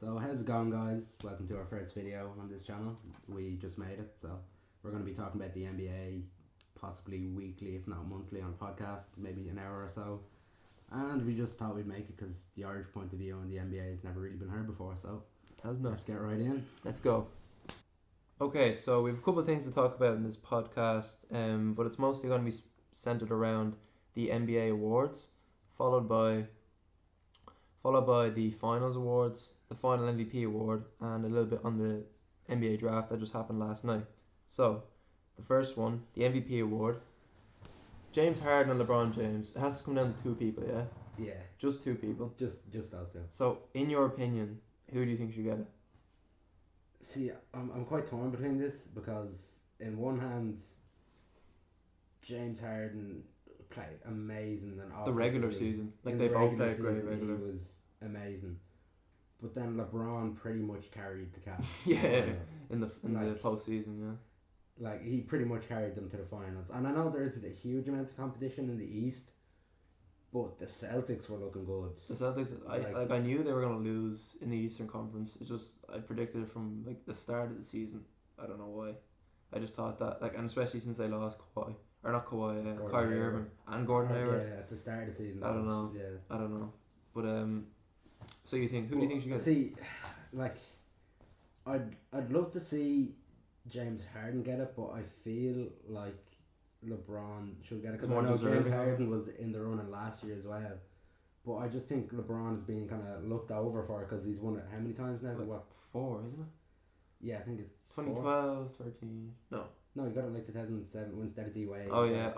So how's it going, guys? Welcome to our first video on this channel. We just made it, so we're going to be talking about the NBA, possibly weekly, if not monthly, on podcast, maybe an hour or so. And we just thought we'd make it because the Irish point of view on the NBA has never really been heard before. So Has not. let's get right in. Let's go. Okay, so we have a couple of things to talk about in this podcast, but it's mostly going to be centered around the NBA awards, followed by the finals awards, the final MVP award, and a little bit on the NBA draft that just happened last night. So, the first one, the MVP award, James Harden and LeBron James. It has to come down to two people, yeah? Yeah, Just two people. just those two. So, in your opinion, who do you think should get it? See, I'm quite torn between this because, in one hand, James Harden played amazing and The regular offensively. season. Like, In they the both regular played great season, regular. He was amazing. But then LeBron pretty much carried the Cavs. Yeah, in the Like- postseason, yeah. Like, he pretty much carried them to the finals. And I know there isn't a huge amount of competition in the East, but the Celtics were looking good. The Celtics, I knew they were gonna lose in the Eastern Conference. It's just I predicted it from like the start of the season. I don't know why. I just thought that and especially since they lost Kawhi or not Kawhi, Gordon Kyrie Hayward. Irving and Gordon Hayward. Yeah, at the start of the season. I don't know. Yeah. I don't know, but so you think who do you think should get it? See, like, I'd love to see James Harden get it, but I feel like LeBron should get it because I More know James deserving. Harden was in the running last year as well. But I just think LeBron is being kind of looked over for because he's won it how many times now? Like, What? 4, isn't it? Yeah, I think it's 2012, 13. No. no, he got it like 2007 instead of D Wade. Oh yeah.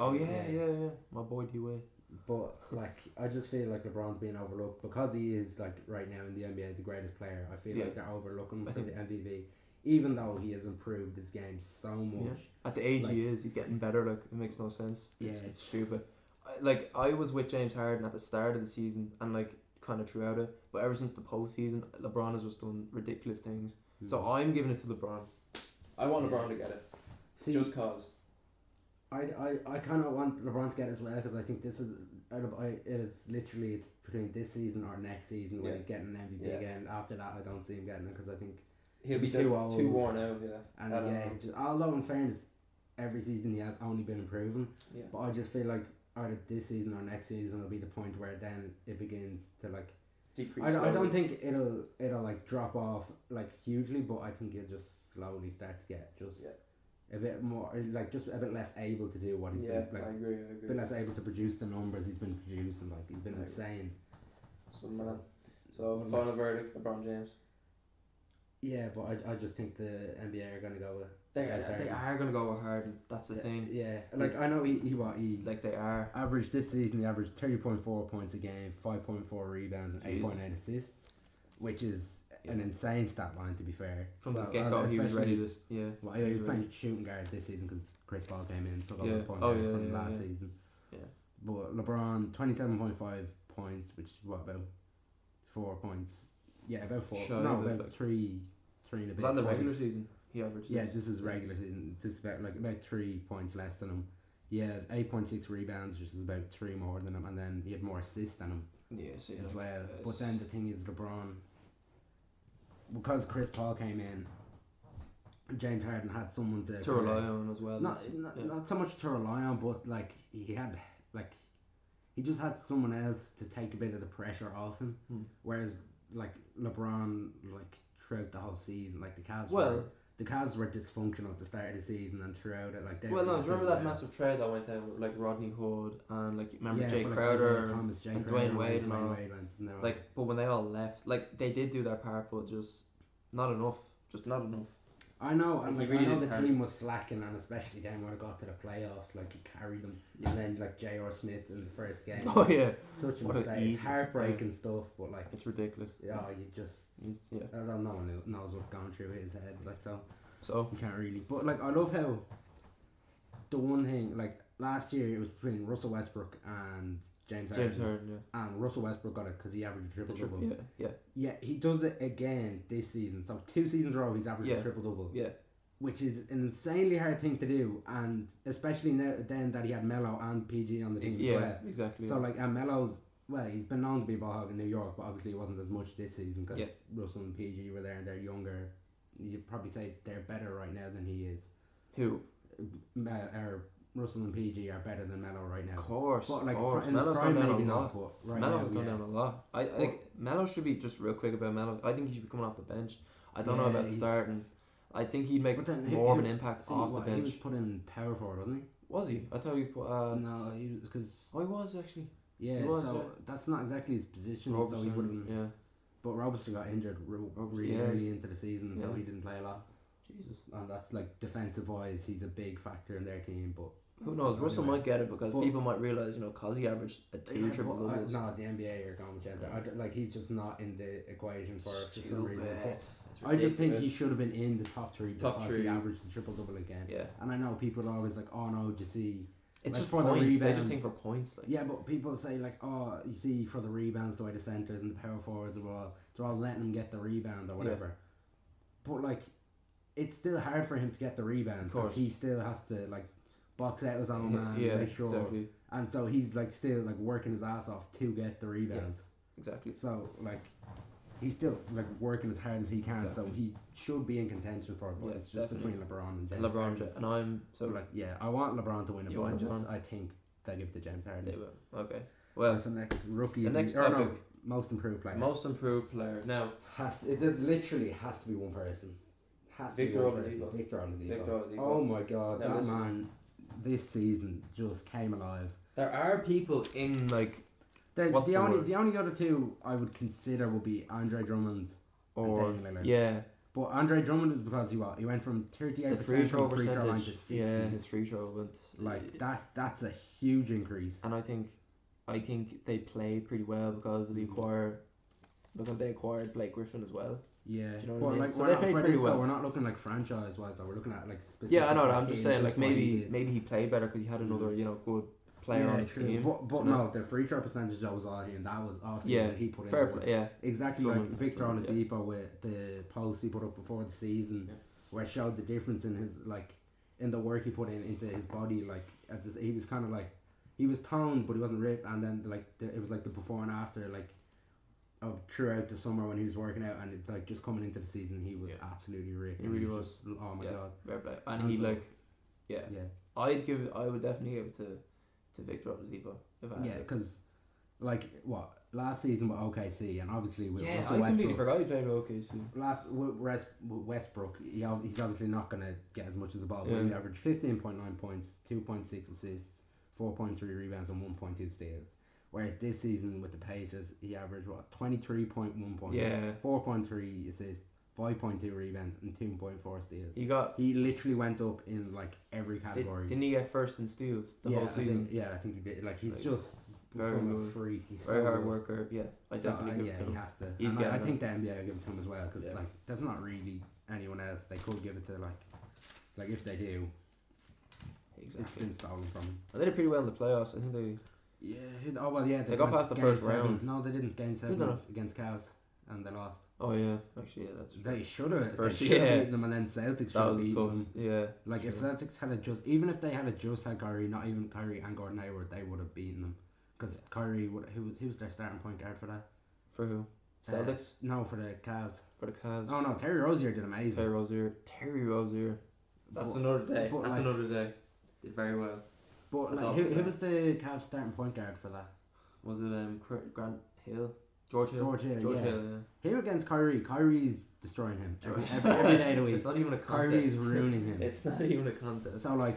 Yeah. My boy D Wade. But like, I just feel like LeBron's being overlooked because he is like right now in the NBA the greatest player. I feel Yeah. like they're overlooking him I for think- the MVP, even though he has improved his game so much. At the age Like- he is, he's getting better. Like it makes no sense. Yeah, It's it's- stupid. I was with James Harden at the start of the season and like kind of throughout it, but ever since the postseason, LeBron has just done ridiculous things. So I'm giving it to LeBron. I want LeBron to get it, See, just cause. I kind of want LeBron to get it as well because I think this is it is literally it's between this season or next season where Yeah. he's getting an MVP Yeah. again. After that, I don't see him getting it because I think He'll be too old. too worn out. Yeah. and I don't yeah, know. although in fairness, every season he has only been improving. Yeah. But I just feel like either this season or next season will be the point where then it begins to like. Decrease. I don't slowly. think it'll like drop off like hugely, but I think it'll just slowly start to get just Yeah. a bit more like just a bit less able to do what he's Yeah, been like I agree. a bit less able to produce the numbers he's been producing. Like he's been I agree. insane. So man. So final verdict: LeBron James. Yeah, but I just think the NBA are gonna go with They James Harden. are gonna go with Harden. That's the thing. Yeah, like I know he Like they are. averaged this season. He averaged 30.4 points a game, 5.4 rebounds, and Jeez. 8.8 assists, which is an insane stat line to be fair. From the Well, get go, he was especially- ready to. Yeah. Well, he was ready. playing shooting guard this season because Chris Paul came in and took over Yeah. the point Oh, guard yeah, from yeah, last yeah. season. Yeah. But LeBron 27.5 points, which is what about 4 points? Yeah, about 4. Shy no, of it, about like- three and a Was bit. that in the points. regular season? He averaged. Yeah, this is regular season. Just about 3 points less than him. He had 8.6 rebounds, which is about 3 more than him, and then he had more assists than him Yeah. See, as like, well. it's- But then the thing is, LeBron, because Chris Paul came in, James Harden had someone to to rely on as well. Not, as- not, yeah. not so much to rely on, but like he just had someone else to take a bit of the pressure off him. Hmm. Whereas like LeBron, like throughout the whole season, like the Cavs were dysfunctional at the start of the season and throughout it. Like they Well, no, were do you remember that massive trade that went down with like Rodney Hood and like remember Jay for, like, Crowder Isaiah Thomas, Jay and Crowder, Dwayne Wade and Dwayne all. Wade went, and they were Like, but when they all left, like they did do their part, but just not enough. Just not enough. I know, and Like, like, he I know really the did team was slacking, and especially then when it got to the playoffs, like he carried them, Yeah. and then like J.R. Smith in the first game. Oh yeah, Such a What a mistake. easy- It's heartbreaking stuff, but like, it's ridiculous. yeah, you just. Yeah. I don't know. No one knows what's going through his head, like so. So You can't really. But like, I love how the one thing like last year it was between Russell Westbrook and James James Harden, Harden, yeah. and Russell Westbrook got it because he averaged a triple double. Yeah. Yeah, he does it again this season. So 2 seasons in a row he's averaged Yeah. a triple double. Yeah. Which is an insanely hard thing to do, and especially now then that he had Melo and PG on the team as Yeah, well. exactly. So like, and Melo's well, he's been known to be a ball hog in New York, but obviously it wasn't as much this season because Yeah. Russell and PG were there and they're younger. You'd probably say they're better right now than he is. Who? Or Russell and PG are better than Melo right now. Of course, But like of course. in his Melo's prime, gone down maybe a not. lot. But right Melo now, has gone yeah. down a lot. I think Melo should be just real quick about Melo. I think he should be coming off the bench. I don't know Yeah, about he's- starting. I think he'd make But then more of an impact See, off the what, he was bench. put in power forward, wasn't Was he? I thought he put. he? No, he was because Oh, he was actually. yeah. He was, so yeah. that's not exactly his position. So he would Robertson, have. yeah. But Robertson got injured really yeah. early into the season, so Yeah. he didn't play a lot. Jesus. And that's like defensive wise, he's a big factor in their team. But Who knows? Russell Anyway. might get it because But- people might realize, cause he averaged two triple doubles. No, the NBA are going with gender. Like he's just not in the equation for some reason. Stupid. But It's I just think he ridiculous. should have been in the top three Top because three. he averaged the triple double again. Yeah. And I know people are always like, oh no, do you see? It's Like, just for the points. They rebounds. just think for points. Like. Yeah, but people say like, oh, you see for the rebounds, the way the centers and the power forwards they're all letting him get the rebound or whatever. But like, it's still hard for him to get the rebound Of course. because he still has to like box out his own man, Yeah, make sure, exactly. and so he's like still like working his ass off to get the rebounds. Exactly. So like, he's still like working as hard as he can. Exactly. So he should be in contention for it. But Yeah, it's just definitely. between LeBron and James. LeBron, Harden. and I'm So like, yeah, I want LeBron to win it, You but want LeBron? I think they give it to James Harden. they will. Okay. Well, So next rookie. the of next or no, topic. most improved player. most improved player. Now, It does literally has to be one person. Has to Victor be one Oladipo. person. Victor Oladipo. Victor Oladipo. Oh my god, Now that listen. man this season just came alive. there are people in like What's The the only word? the only other two I would consider would be Andre Drummond or and Damian Lillard. yeah, But Andre Drummond is because he went from 38% the free throw from free throw line to percentage. 60. Yeah, his free throw went Like that's a huge increase. and I think they play pretty well because they acquired Blake Griffin as well. Yeah, Do you know what but I mean? like So we're they not, played for pretty this though, well. we're not looking like franchise wise though. We're looking at like specific. Yeah, I know. I'm games, just saying, like what he maybe did. maybe he played better because he had another good player on his true. team. But you know? no, the free throw percentage that was on him, that was off Yeah, he put fair in. the play. Yeah, Exactly Drummond, like Victor Drummond, Oladipo with the post he put up before the season, Yeah. where it showed the difference in his in the work he put into his body. Like he was kind of like he was toned, but he wasn't ripped. And then it was like the before and after of throughout the summer when he was working out, and it's like just coming into the season he was Yeah. absolutely ripped. He and really just- oh my yeah, god. fair play. And And he so- yeah. Yeah. I would definitely give it to Victor Oladipo if I had Yeah, to. because last season with OKC, and obviously with Yeah, Russell I completely Westbrook. forgot he played with OKC. With Westbrook, he's obviously not going to get as much as the ball, but Yeah. he averaged 15.9 points, 2.6 assists, 4.3 rebounds, and 1.2 steals. Whereas this season with the Pacers, he averaged 23.1 points, Yeah. 4.3 assists, 5.2 rebounds, and 2.4 steals. He literally went up in every category. didn't he get first in steals the whole season? I think he did. He's Like, just very become a good. freak. He's Very so hard good. worker. Yeah, I So, definitely give it to he him. has to. He's And getting I it. think the NBA will give it to him as well because Yeah. there's not really anyone else they could give it to. If they do, it's Exactly. been stolen from them. And they did pretty well in the playoffs. I think they. Yeah. Oh well, yeah. They got went past the game first 7. round. No, they didn't. Game 7 done it? against Cavs, and they lost. Oh yeah, actually yeah, that's true. They should have. They First- should have yeah. beaten them, and then Celtics should That have was beaten tough. them. Yeah. If Sure. Celtics had even if they had just had Kyrie, not even Kyrie and Gordon Hayward, they would have beaten them. Because Kyrie, who was their starting point guard for that? For who? Celtics No, for the Cavs. for the Cavs. Oh no, Terry Rozier did amazing. Terry Rozier. That's But- another day. but, That's like- another day. Did very well. But That's all who I'm saying. was the Cavs starting point guard for that? Was it Grant Hill? George Hill. George Hill, George yeah. Hill. Yeah. Him against Kyrie. Kyrie's destroying him every day of the week. It's not even a contest. Kyrie's ruining him. It's not even a contest. So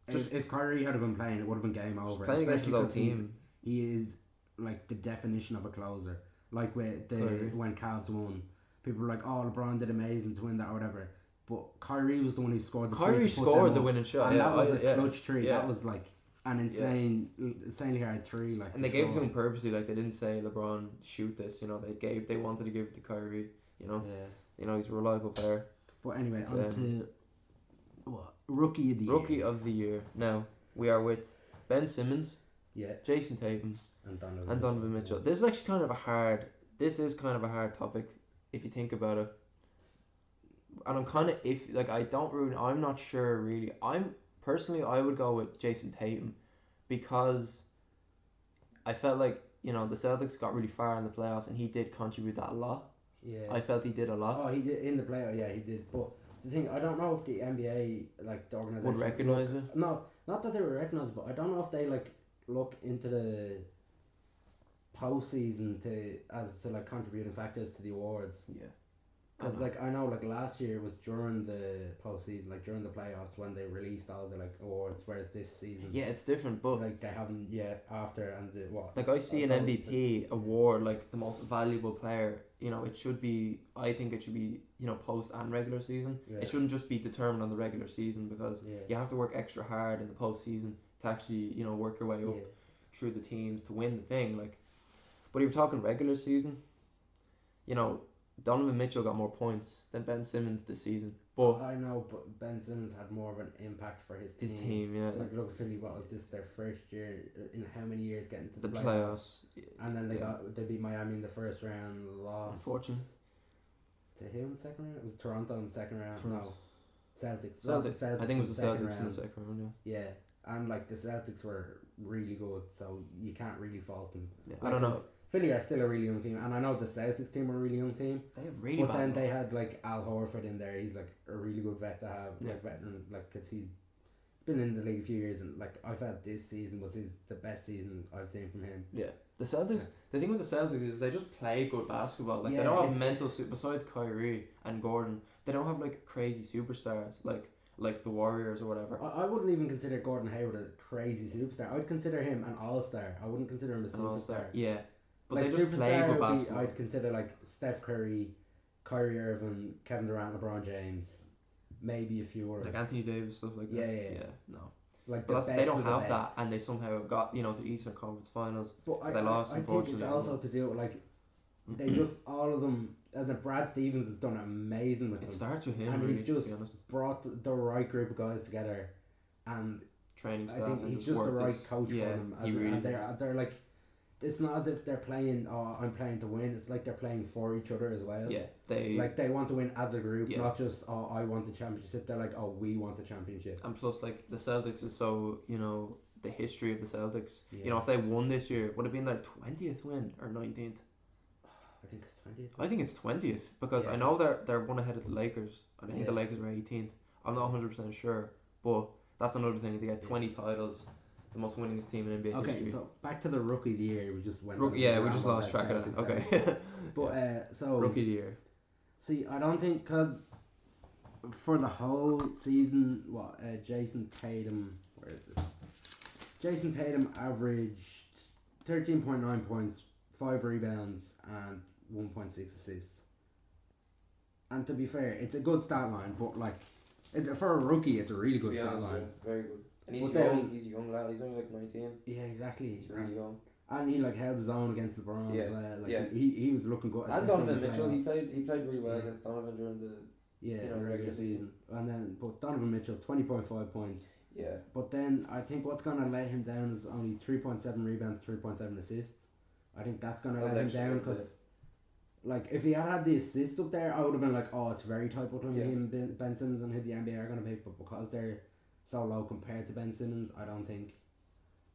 Just- if Kyrie had been playing, it would have been game over. Playing against his especially own 'cause he's- team. He is the definition of a closer. With Kyrie. when Cavs won, people were like, "Oh, LeBron did amazing to win that or whatever." But Kyrie was the one who scored the three Kyrie to put scored them the up. winning shot. and Yeah, that was yeah. a clutch three. yeah. That was an insanely hard three. And they gave it to him purposely. They didn't say LeBron shoot this. They wanted to give it to Kyrie. Yeah. He's a reliable player. But anyway, It's, on to rookie of the year. Rookie of the year. Now we are with Ben Simmons, Yeah, Jason Tatum, and Donovan. and Donovan Mitchell. This is actually kind of a hard. This is kind of a hard topic if you think about it. And I'm kind of I'm not sure really. I would go with Jason Tatum because I felt like you know, the Celtics got really far in the playoffs, and he did contribute that a lot. Yeah. I felt he did a lot. Oh, he did in the playoff. Yeah, he did. But the thing, I don't know if the NBA, like the organization, Would recognise it. No, not that they would recognize it, but I don't know if they like look into the postseason to like contributing factors to the awards. Yeah. Because like I know like last year it was during the postseason, like during the playoffs when they released all the like awards, whereas this season, Yeah, it's different, but like they haven't yet after and the what. like I see an MVP award, like the most valuable player. You know, it should be. I think it should be, you know, post and regular season. Yeah. It shouldn't just be determined on the regular season, because Yeah. you have to work extra hard in the postseason to actually, you know, work your way up Yeah. through the teams to win the thing. Like, but if you're talking regular season, you know, Donovan Mitchell got more points than Ben Simmons this season, but I know, but Ben Simmons had more of an impact for his his team, yeah, Like look at Philly, what was this their first year in how many years getting to the the playoffs. And then yeah. they beat Miami in the first round, lost Unfortunate. to who in the second round? It was Toronto in the second round. No. Celtics. Lost to I think it was the Celtics in the round. second round. Yeah. And like the Celtics were really good, so you can't really fault them. Yeah, Like, I don't know. Philly are still a really young team, and I know the Celtics team are a really young team. They have really But bad then luck. they had like Al Horford in there. He's like a really good vet to have, Yeah. like veteran, like because he's been in the league a few years, and like I felt this season was the best season I've seen from him. Yeah, the Celtics. The thing with the Celtics is they just play good basketball. Like Yeah, they don't have it's- mental. Besides Kyrie and Gordon, they don't have like crazy superstars like the Warriors or whatever. I wouldn't even consider Gordon Hayward a crazy superstar. I'd consider him an all-star. I wouldn't consider him a An all-star. superstar. Yeah, but Like they just play superstar good would be, basketball. I'd consider like Steph Curry, Kyrie Irving, Kevin Durant, LeBron James, maybe a few others. Like Anthony Davis, stuff like that. Yeah. No, Like but the they best don't of the have best. that, and they somehow got, you know, to the Eastern Conference Finals. But They lost, I think unfortunately. it's also to do with like they just all of them. As in Brad Stevens has done amazing with It them. starts with him, And really, he's to just be honest. brought the right group of guys together, and Training I staff. think and he's just the worked right his- coach yeah, for them. he really And they're like, it's not as if they're playing. Oh, I'm playing to win. It's like they're playing for each other as well. Yeah, they Like they want to win as a group, Yeah. not just oh I want the championship. They're like oh we want the championship. and plus like the Celtics is so, you know, the history of the Celtics. Yeah. You know, if they won this year, would it have been their 20th win or 19th? I think it's 20th. I think it's 20th, because Yeah. I know they're one ahead of the Lakers. I think the Yeah. Lakers were 18th. I'm not 100% sure, but that's another thing. To get 20 titles, the most winningest team in NBA Okay, history. so back to the rookie of the year. We just went. Yeah, we just lost track of that. Okay. But so Rookie of the year. see, I don't think because for the whole season, Jason Tatum, where is this? Jason Tatum averaged 13.9 points, 5 rebounds, and 1.6 assists. And to be fair, it's a good stat line, but like, for a rookie, it's a really good stat line. very good. And he's young, He's a young lad. He's only like 19. Yeah, exactly. He's really young. And he like held his own against LeBron Yeah, as well. Like yeah. he was looking good. And especially Donovan in the Mitchell, playoffs. he played really well Yeah. against Donovan during the Yeah, you know, regular regular season. And then, but Donovan Mitchell, 20.5 points. yeah. But then I think what's going to let him down is only 3.7 rebounds, 3.7 assists. I think that's going to let him down because, like, if he had the assists up there, I would have been like, oh, it's very tight between Yeah. him, Ben Simmons, and who the NBA are going to pick. But because they're so low compared to Ben Simmons, I don't think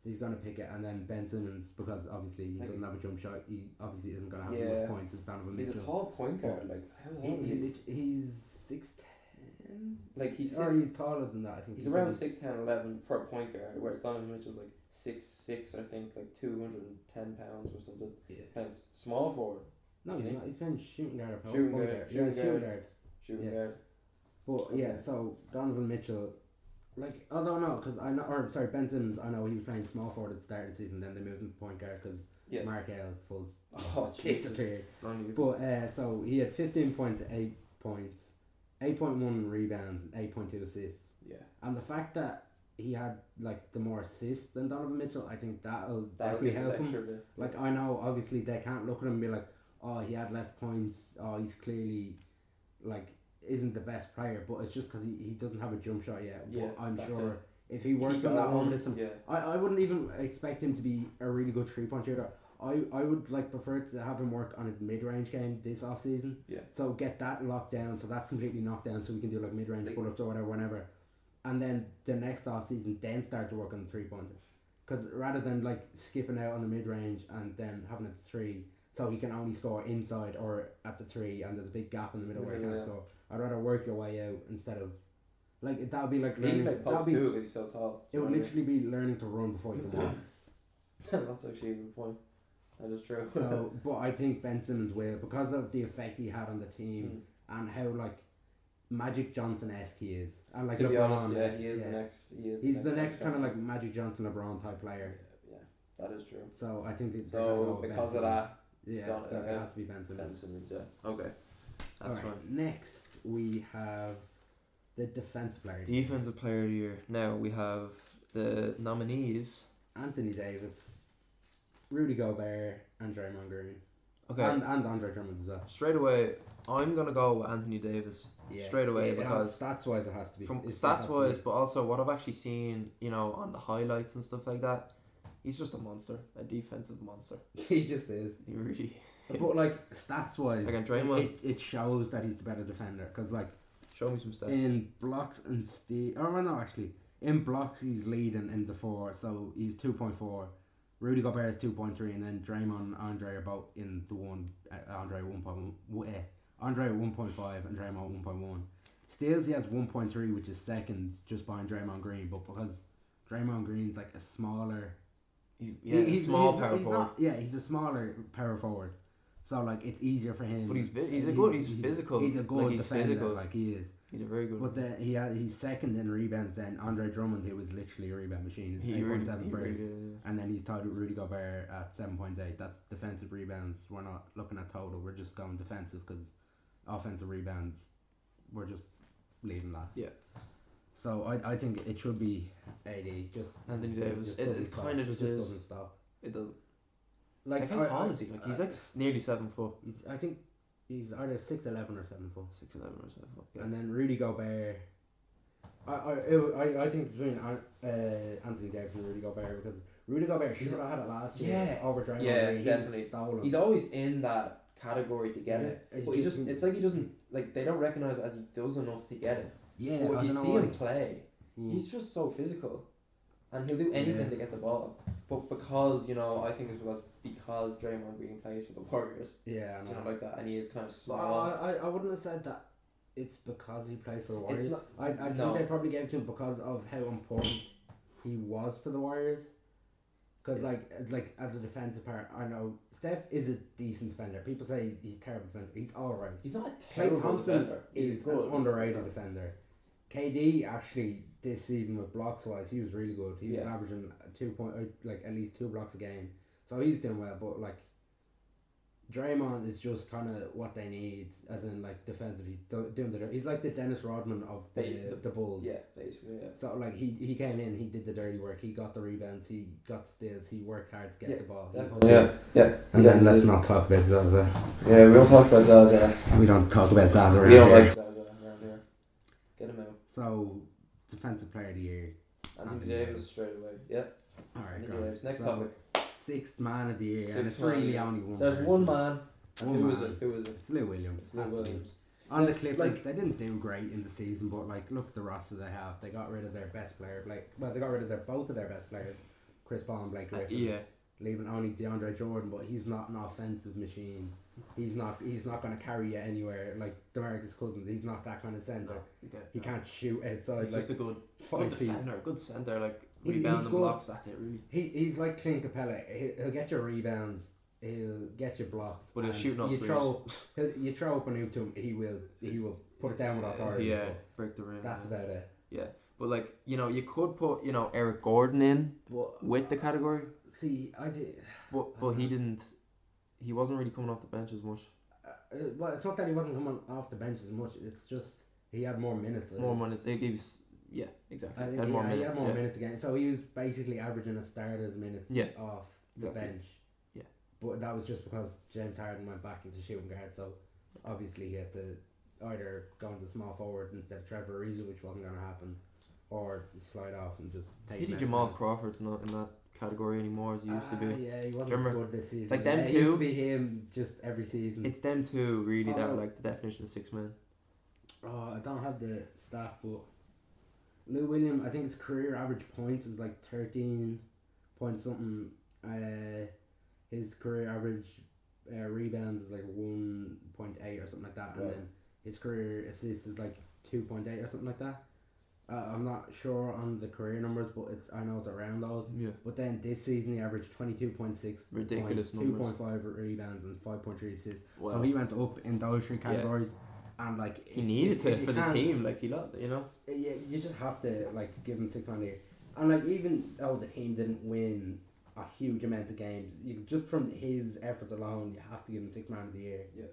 he's going to pick it. And then Ben Simmons, because obviously he doesn't have a jump shot, he obviously isn't going to have enough points as Donovan He's Mitchell. a tall point guard. Like, how old is he? He's 6'10". Like he's Or he's taller than that, I think. He's around 6'10", 11 for a point guard, whereas Donovan Mitchell's like 6'6", I think, like 210 pounds or something. Yeah. Pounds small forward, No, he's not. He's playing shooting guard or point Shooting guard. guard, Yeah, he's shooting shooting guard. guard. shooting Yeah. guard. But yeah, so Donovan Mitchell, like, although no, because I know, or sorry, Ben Simmons, I know he was playing small forward at the start of the season, then they moved him to point guard because Yeah. Mark Hale full Oh, Jesus. disappeared. Only- But so he had 15.8 points, 8.1 rebounds, and 8.2 assists. yeah. And the fact that he had like the more assists than Donovan Mitchell, I think that'll That'll definitely give us help him. extra bit. Like I know, obviously they can't look at him and be like, oh, he had less points. Oh, he's clearly like isn't the best player, but it's just because he doesn't have a jump shot yet. Yeah, But I'm that's sure it. if he works Keep on it that on, long distance, yeah. I wouldn't even expect him to be a really good 3-point shooter. I would like prefer to have him work on his mid range game this off season. Yeah. So get that locked down, so that's completely knocked down, so we can do like mid range Like- pull ups or whatever, whenever. And then the next off season, then start to work on the 3-pointer. because rather than like skipping out on the mid range and then having it at 3, so he can only score inside or at the 3, and there's a big gap in the middle where he can't score. I'd rather work your way out instead of like that would be like He learning. can play post too because he's so tall. It would literally be learning to run before you can walk. That's actually a good point. That is true. So, but I think Ben Simmons will, because of the effect he had on the team and how like Magic Johnson-esque he is, and like to LeBron. Be honest, he is the next. He's the next kind of like Magic Johnson, LeBron type player. Yeah, that is true. So I think that so because of that, it has to be Ben Simmons. Ben Simmons, yeah. Okay, that's right. fine. Next we have the defensive player. Defensive player of the year. Now we have the nominees: Anthony Davis, Rudy Gobert, and Draymond Green. Okay. And Andre Drummond as well. Straight away, I'm gonna go with Anthony Davis. Yeah. Straight away because stats wise it has to be. From stats wise, but also what I've actually seen, on the highlights and stuff like that, he's just a monster, a defensive monster. He just is. He really. But like stats wise, it shows that he's the better defender. Cause like, show me some stats. In blocks and steal, in blocks he's leading in the 4, so he's 2.4. Rudy Gobert is 2.3, and then Draymond and Andre are both in the 1. Andre 1.1, Andre 1.5, and Draymond 1.1. Steals he has 1.3, which is second, just behind Draymond Green. But because Draymond Green's like a smaller, he's small power forward. He's a smaller power forward. So like it's easier for him. But he's physical. He's a good defender. Physical. Like he is. He's a very good. But he's second in rebounds. Then Andre Drummond, who was literally a rebound machine, is 8.7 first, and then he's tied with Rudy Gobert at 7.8. That's defensive rebounds. We're not looking at total. We're just going defensive because offensive rebounds, we're just leaving that. Yeah. So I think it should be AD. Just Anthony Davis. It kind of just doesn't stop. It doesn't. Like how tall is he? Like he's like nearly 7 foot. I think he's either 6'11" or 7 foot. 6'11" or 7 foot. Yeah. And then Rudy Gobert. I think between Anthony Davis and Rudy Gobert, because Rudy Gobert should have had it last year. Yeah. Over Draymond. Yeah, definitely. He's always in that category to get it. But it's like he doesn't, like they don't recognise it as he does enough to get it. Yeah. But if you see him play, he's just so physical, and he'll do anything to get the ball. But because I think it's because Draymond Green plays for the Warriors. Yeah. Like that, and he is kind of small. I wouldn't have said that. It's because he played for the Warriors. I think they probably gave it to him because of how important he was to the Warriors. Because like as a defensive player, I know Steph is a decent defender. People say he's terrible defender. He's alright. He's not a terrible Klay Thompson defender. He's an underrated defender. KD actually this season with blocks wise, he was really good. He was averaging at least 2 blocks a game. So he's doing well. But like Draymond is just kind of what they need, as in like defensively. He's like the Dennis Rodman of the Bulls. Yeah, basically. Yeah. So like he came in, he did the dirty work. He got the rebounds. He got steals. He worked hard to get the ball. Yeah. And then let's not talk about Zaza. Yeah, we don't talk about Zaza. We don't talk about Zaza around here. We don't here. like Zaza around here. Get him out. So defensive player of the year. Anthony Davis straight away. Yeah. All right. Anthony Davis. Next topic. 6th man of the year, and it's really only one. There's one man. Who was it? It's Lou Williams. On the Clippers, they didn't do great in the season, but like look at the roster they have. They got rid of their best player. They got rid of both of their best players, Chris Paul and Blake Griffin. Leaving only DeAndre Jordan, but he's not an offensive machine. He's not going to carry you anywhere like DeMarcus Cousins. He's not that kind of center. He can't shoot outside. He's just a good defender, good center, like rebound and blocks. That's it, really. He's like Clint Capella. He'll get your rebounds. He'll get your blocks. But he'll shoot not you throw up an oop to him. He will put it down with authority. Yeah, break the rim. That's about it. Yeah, but like you could put Eric Gordon in with the category. See, I did. But he didn't. He wasn't really coming off the bench as much. Well, it's not that he wasn't coming off the bench as much. It's just he had more minutes. Minutes. They gave. Yeah, exactly. He had more minutes again. So he was basically averaging a starter's minutes off the bench. Yeah. But that was just because James Harden went back into shooting guard. So obviously he had to either go into small forward instead of Trevor Ariza, which wasn't going to happen, or slide off and just take. Pity Jamal Crawford's not in that category anymore as he used to be. Yeah, he wasn't good this season. Like them two. It used to be him just every season. It's them two really that are like the definition of 6 men. Oh, I don't have the stat, but Lou Williams, I think his career average points is like 13, point something. His career average rebounds is like 1.8 or something like that, and Wow. then his career assists is like 2.8 or something like that. I'm not sure on the career numbers, but I know it's around those. Yeah. But then this season he averaged 22.6 Ridiculous points, numbers. 2.5 rebounds, and 5.3 assists. Wow. So he went up in those three categories, and like He needed to for the team, like he loved, you know. Yeah, you just have to like give him 6 man a year, and like even though the team didn't win a huge amount of games, you just from his efforts alone, you have to give him 6 man of the year. Yeah,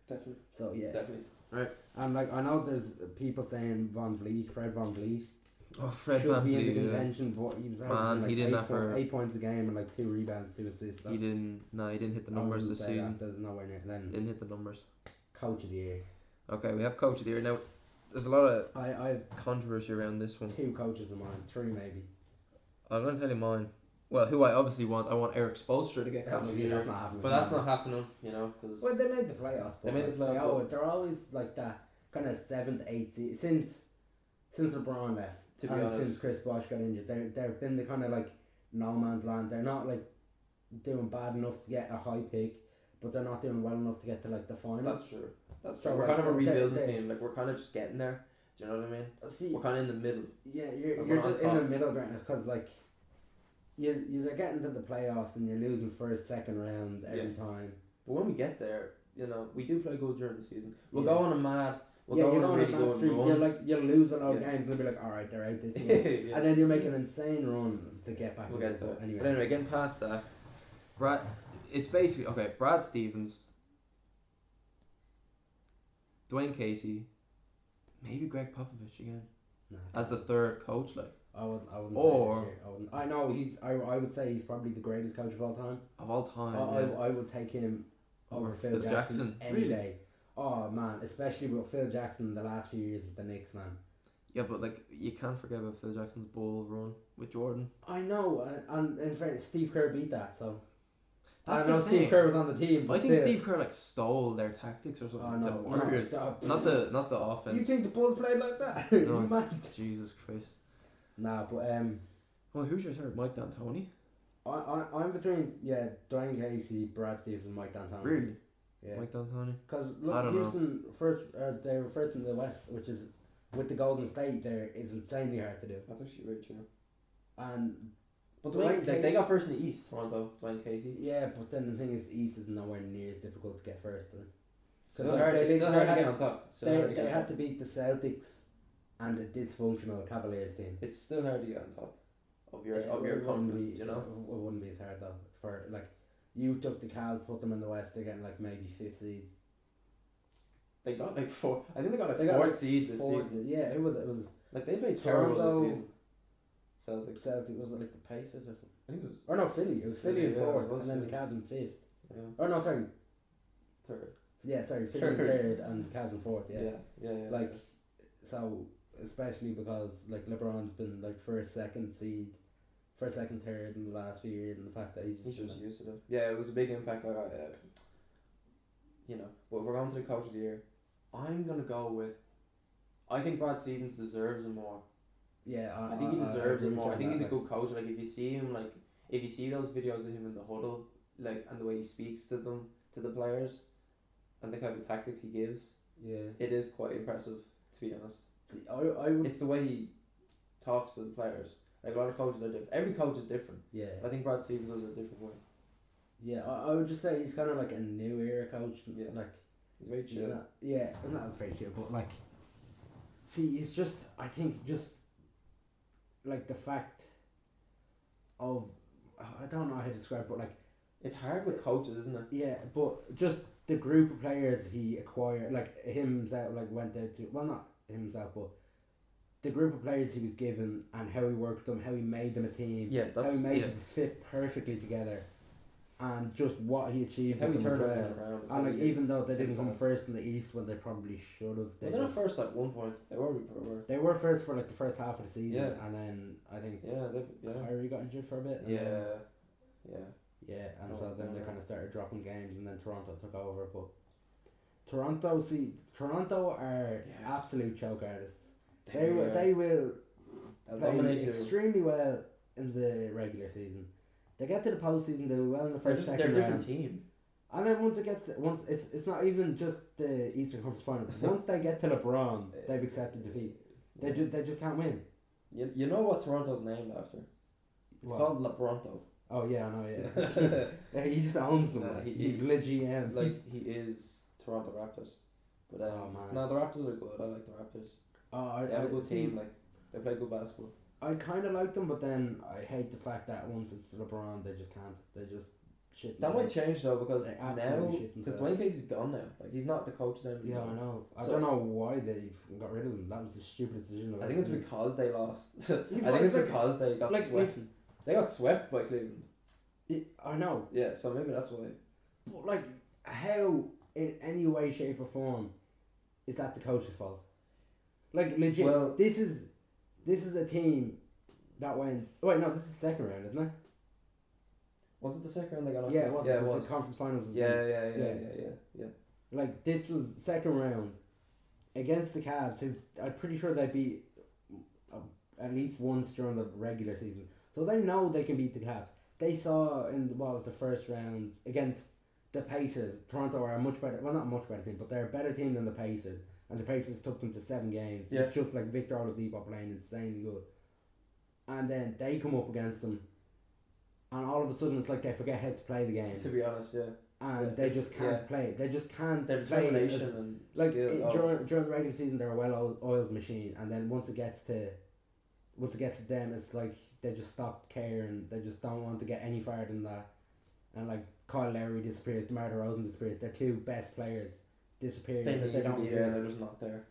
definitely. So yeah, Definitely. Right. and like I know there's people saying Fred Van Vliet. Oh, Fred should Van be in the Vliet, yeah. contention, but he was Man, averaging like he didn't have for- 8 points a game and like 2 rebounds, 2 assists. He didn't hit the numbers this season. There's nowhere near. Then Didn't hit the numbers. coach of the year. Okay, we have coach of the year now. There's a lot of I have controversy around this one. 2 coaches in mind, 3 maybe. I'm gonna tell you mine. Well, who I obviously want, I want Eric Spoelstra to get coach of the year, That's not happening. but that's not happening, you know, because Well, they made the playoffs. But They made the playoffs, they're always like that kind of 7th, 8th seed since LeBron left. To be and honest. since Chris Bosh got injured, they've been the kind of like no man's land. They're not like doing bad enough to get a high pick, but they're not doing well enough to get to like the final. that's true. That's So, true. We're like, kind of a they- rebuilding they- team. Like we're kind of just getting there. Do you know what I mean? See, We're kind of in the middle. yeah, Like, you're we're on just in the top. middle ground because like you're getting to the playoffs and you're losing first, second round every time. But when we get there, you know, we do play good during the season. We'll Yeah. go on a mad. We'll Yeah, go you're on a going really on a good streak. run. You'll lose a lot of Yeah. games and you'll be like, all right, they're out this year. Yeah. And then you'll make an insane run to get back. We'll to get to it. it. Anyway. But anyway, getting past that, Brad, it's basically okay. Brad Stevens, Dwayne Casey, maybe Greg Popovich again No, as the third coach. Like I wouldn't. Or- say this year. I know he's. I would say he's probably the greatest coach of all time. of all time. I would take him over Phil Phil Jackson, Jackson, any really? day. Oh man, especially with Phil Jackson the last few years with the Knicks, man. Yeah, but like you can't forget about Phil Jackson's Bull run with Jordan. I know, and in fairness, Steve Kerr beat that. So That's I know the thing. Steve Kerr was on the team. I But think still. Steve Kerr like stole their tactics or something. Oh to no, the Warriors. Not the offense. You think the Bulls played like that? No. You mad? Jesus Christ. Nah, but Well, who's your third? Mike D'Antoni. I'm between Dwayne Casey, Brad Stevens, and Mike D'Antoni. Really? Yeah. Mike D'Antoni. Because I look, don't know. Houston they were first in the West, which is with the Golden State there is insanely hard to do. That's actually very true. And But Dwayne they Casey- got first in the East. Toronto. Dwayne Casey. yeah, but then the thing is, the East is nowhere near as difficult to get first. Then. Still like, hard. they- It's still they hard to had- get on top. Still hard to They get on had top. to beat the Celtics and a dysfunctional Cavaliers team. It's still hard to get on top of your It wouldn't conference. be- You know. it wouldn't be as hard though. For like, you took the Cavs, put them in the West, they're getting like maybe 5th seeds. They got like four. I think they got like They got, fourth like, seed this Fourth- season. Yeah, it was Like they played terrible Toronto- this season. Celtics. Celtic. Was it like the Pacers or something? I think it was Or no, Philly. It was Philly in Philly, yeah, it fourth, was and then the Philly. Cavs in 5th. yeah, Oh no, sorry. third. Yeah, sorry. Philly in Third. 3rd and the Cavs in 4th. Yeah. Yeah. Like, so especially because like LeBron's been like first, second, 3rd in the last few years, and the fact that he's he's just just used to it. Yeah, it was a big impact. You know, but we're going to the coach of the year. I'm gonna go with. I think Brad Stevens deserves it more. yeah. I think he deserves agree it with more. you I on think that, he's a like, good coach. Like if you see him, like if you see those videos of him in the huddle, like and the way he speaks to them, to the players, and the kind of tactics he gives, Yeah. it is quite impressive. To be honest, I would. it's the way he talks to the players. Like a lot of coaches are different. Every coach is different. Yeah. I think Brad Stevens does it a different way. Yeah. I would just say he's kind of like a new era coach. Yeah. Like. He's very chill. Not very chill, but like, see, it's just I think just like the fact of I don't know how to describe it, but like It's hard with coaches, isn't it? yeah, but just the group of players he acquired, like himself, like went out to not himself, but the group of players he was given and how he worked them, how he made them a team, Yeah, how that's he made yeah. them fit perfectly together, and just what he achieved It's how with he them as turned well. everything around. It's And how like he- even though they didn't things come like- first in the East when they probably should have, Well, they're not first at one point. They were. they were first for like the first half of the season, Yeah. and then I think Yeah. Kyrie got injured for a bit. And Yeah. then, Yeah. yeah, and Oh, so then they yeah. kind of started dropping games, and then Toronto took over. But Toronto are Yeah. absolute choke artists. They They will They'll play dominate you. extremely well in the regular season, They get to the postseason, they do well in the They're first, they're a second different round. team. And then once it's not even just the Eastern Conference Finals. Once they get to LeBron, they've accepted defeat. They just can't win. You know what Toronto's named after? It's What? called LeBronto. Oh yeah, I know. Yeah, yeah, he just owns them. Nah, He's le GM. Like he is Toronto Raptors. But Oh, man. no, the Raptors are good. I like the Raptors. They have a good team. Like they play good basketball. I kind of like them, but then I hate the fact that once it's LeBron, they just can't. They just shit. That might themselves. change though because They now absolutely shit because themselves. Dwayne Casey's gone now. Like he's not the coach then. Yeah, I know. I So- don't know why they got rid of him. That was the stupidest decision. I think it's because they lost. I think but it's like- because they got like swept. listen, They got swept by Cleveland. I know. Yeah, so maybe that's why. But like, how in any way, shape, or form is that the coach's fault? Like legit, Well- this is a team that went. Wait, no, this is the second round, isn't it? Was it the second round they got off? Yeah, it was. Yeah, it because was. The conference finals. Was Yeah, against- yeah. Like this was second round against the Cavs, who I'm pretty sure they beat at least once during the regular season, so they know they can beat the Cavs. They saw in what was the first round against the Pacers. Toronto are a much better, well, not a much better team, but they're a better team than the Pacers, and the Pacers took them to 7 games. Yeah. With just like Victor Oladipo playing insanely good, and then they come up against them, and all of a sudden it's like they forget how to play the game, To be honest, yeah. and yeah, they just can't yeah. play. They just can't Their play determination as- and like skill. during the regular season they're a well-oiled machine, and then once it gets to them, it's like they just stop caring. They just don't want to get any farther than that. And like Kyle Lowry disappears, DeMar DeRozan disappears. Their two best players disappear. they as if need they to don't be, exist. they're just not there.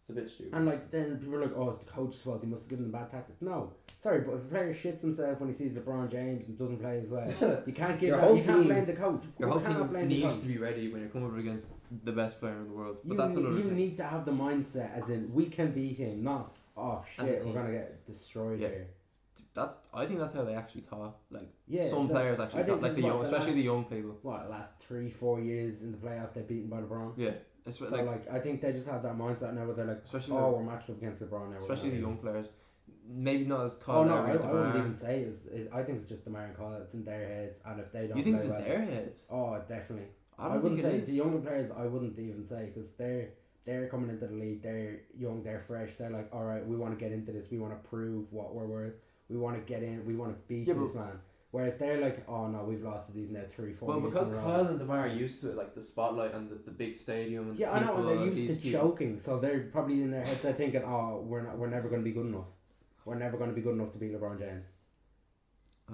It's a bit stupid. And like then people are like, oh, it's the coach's fault. He must have given them bad tactics. No, sorry, but if a player shits himself when he sees LeBron James and doesn't play as well, you can't give Your that. whole You can't team- blame the coach. Your You whole cannot team blame the needs coach. to be ready when you're coming up against the best player in the world. But You, that's another you thing. need to have the mindset as in we can beat him, not oh As a shit we're team. gonna get destroyed Yeah. here. I think that's how they actually thought. Like Yeah, some players I actually think thought, like the what, young, the especially last- the young people. What the last 3-4 years in the playoffs they've beaten by LeBron. Yeah, So like like I think they just have that mindset now where they're like, especially oh we're matched up against LeBron now. we're especially the gonna young lose. players. Maybe not as Oh Kyle no, Lowry I and wouldn't DeMar. even say I think it's just DeMar and Kyle. It's in their heads, and if they don't You think play it's in well, their heads? oh definitely. I don't wouldn't think say it is. the younger players. I wouldn't even say because they're coming into the league. They're young. They're fresh. They're like, all right, we want to get into this. We want to prove what we're worth. We want to get in. We want to beat Yeah, this man. Whereas they're like, oh no, we've lost to these now 3-4 Well, years because in a row. Kyle and DeMar are used to it, like the spotlight and the big stadium. And Yeah, I know, and people, they're used these to people. choking, so they're probably in their heads they're thinking, oh, we're never going to be good enough. We're never going to be good enough to beat LeBron James. I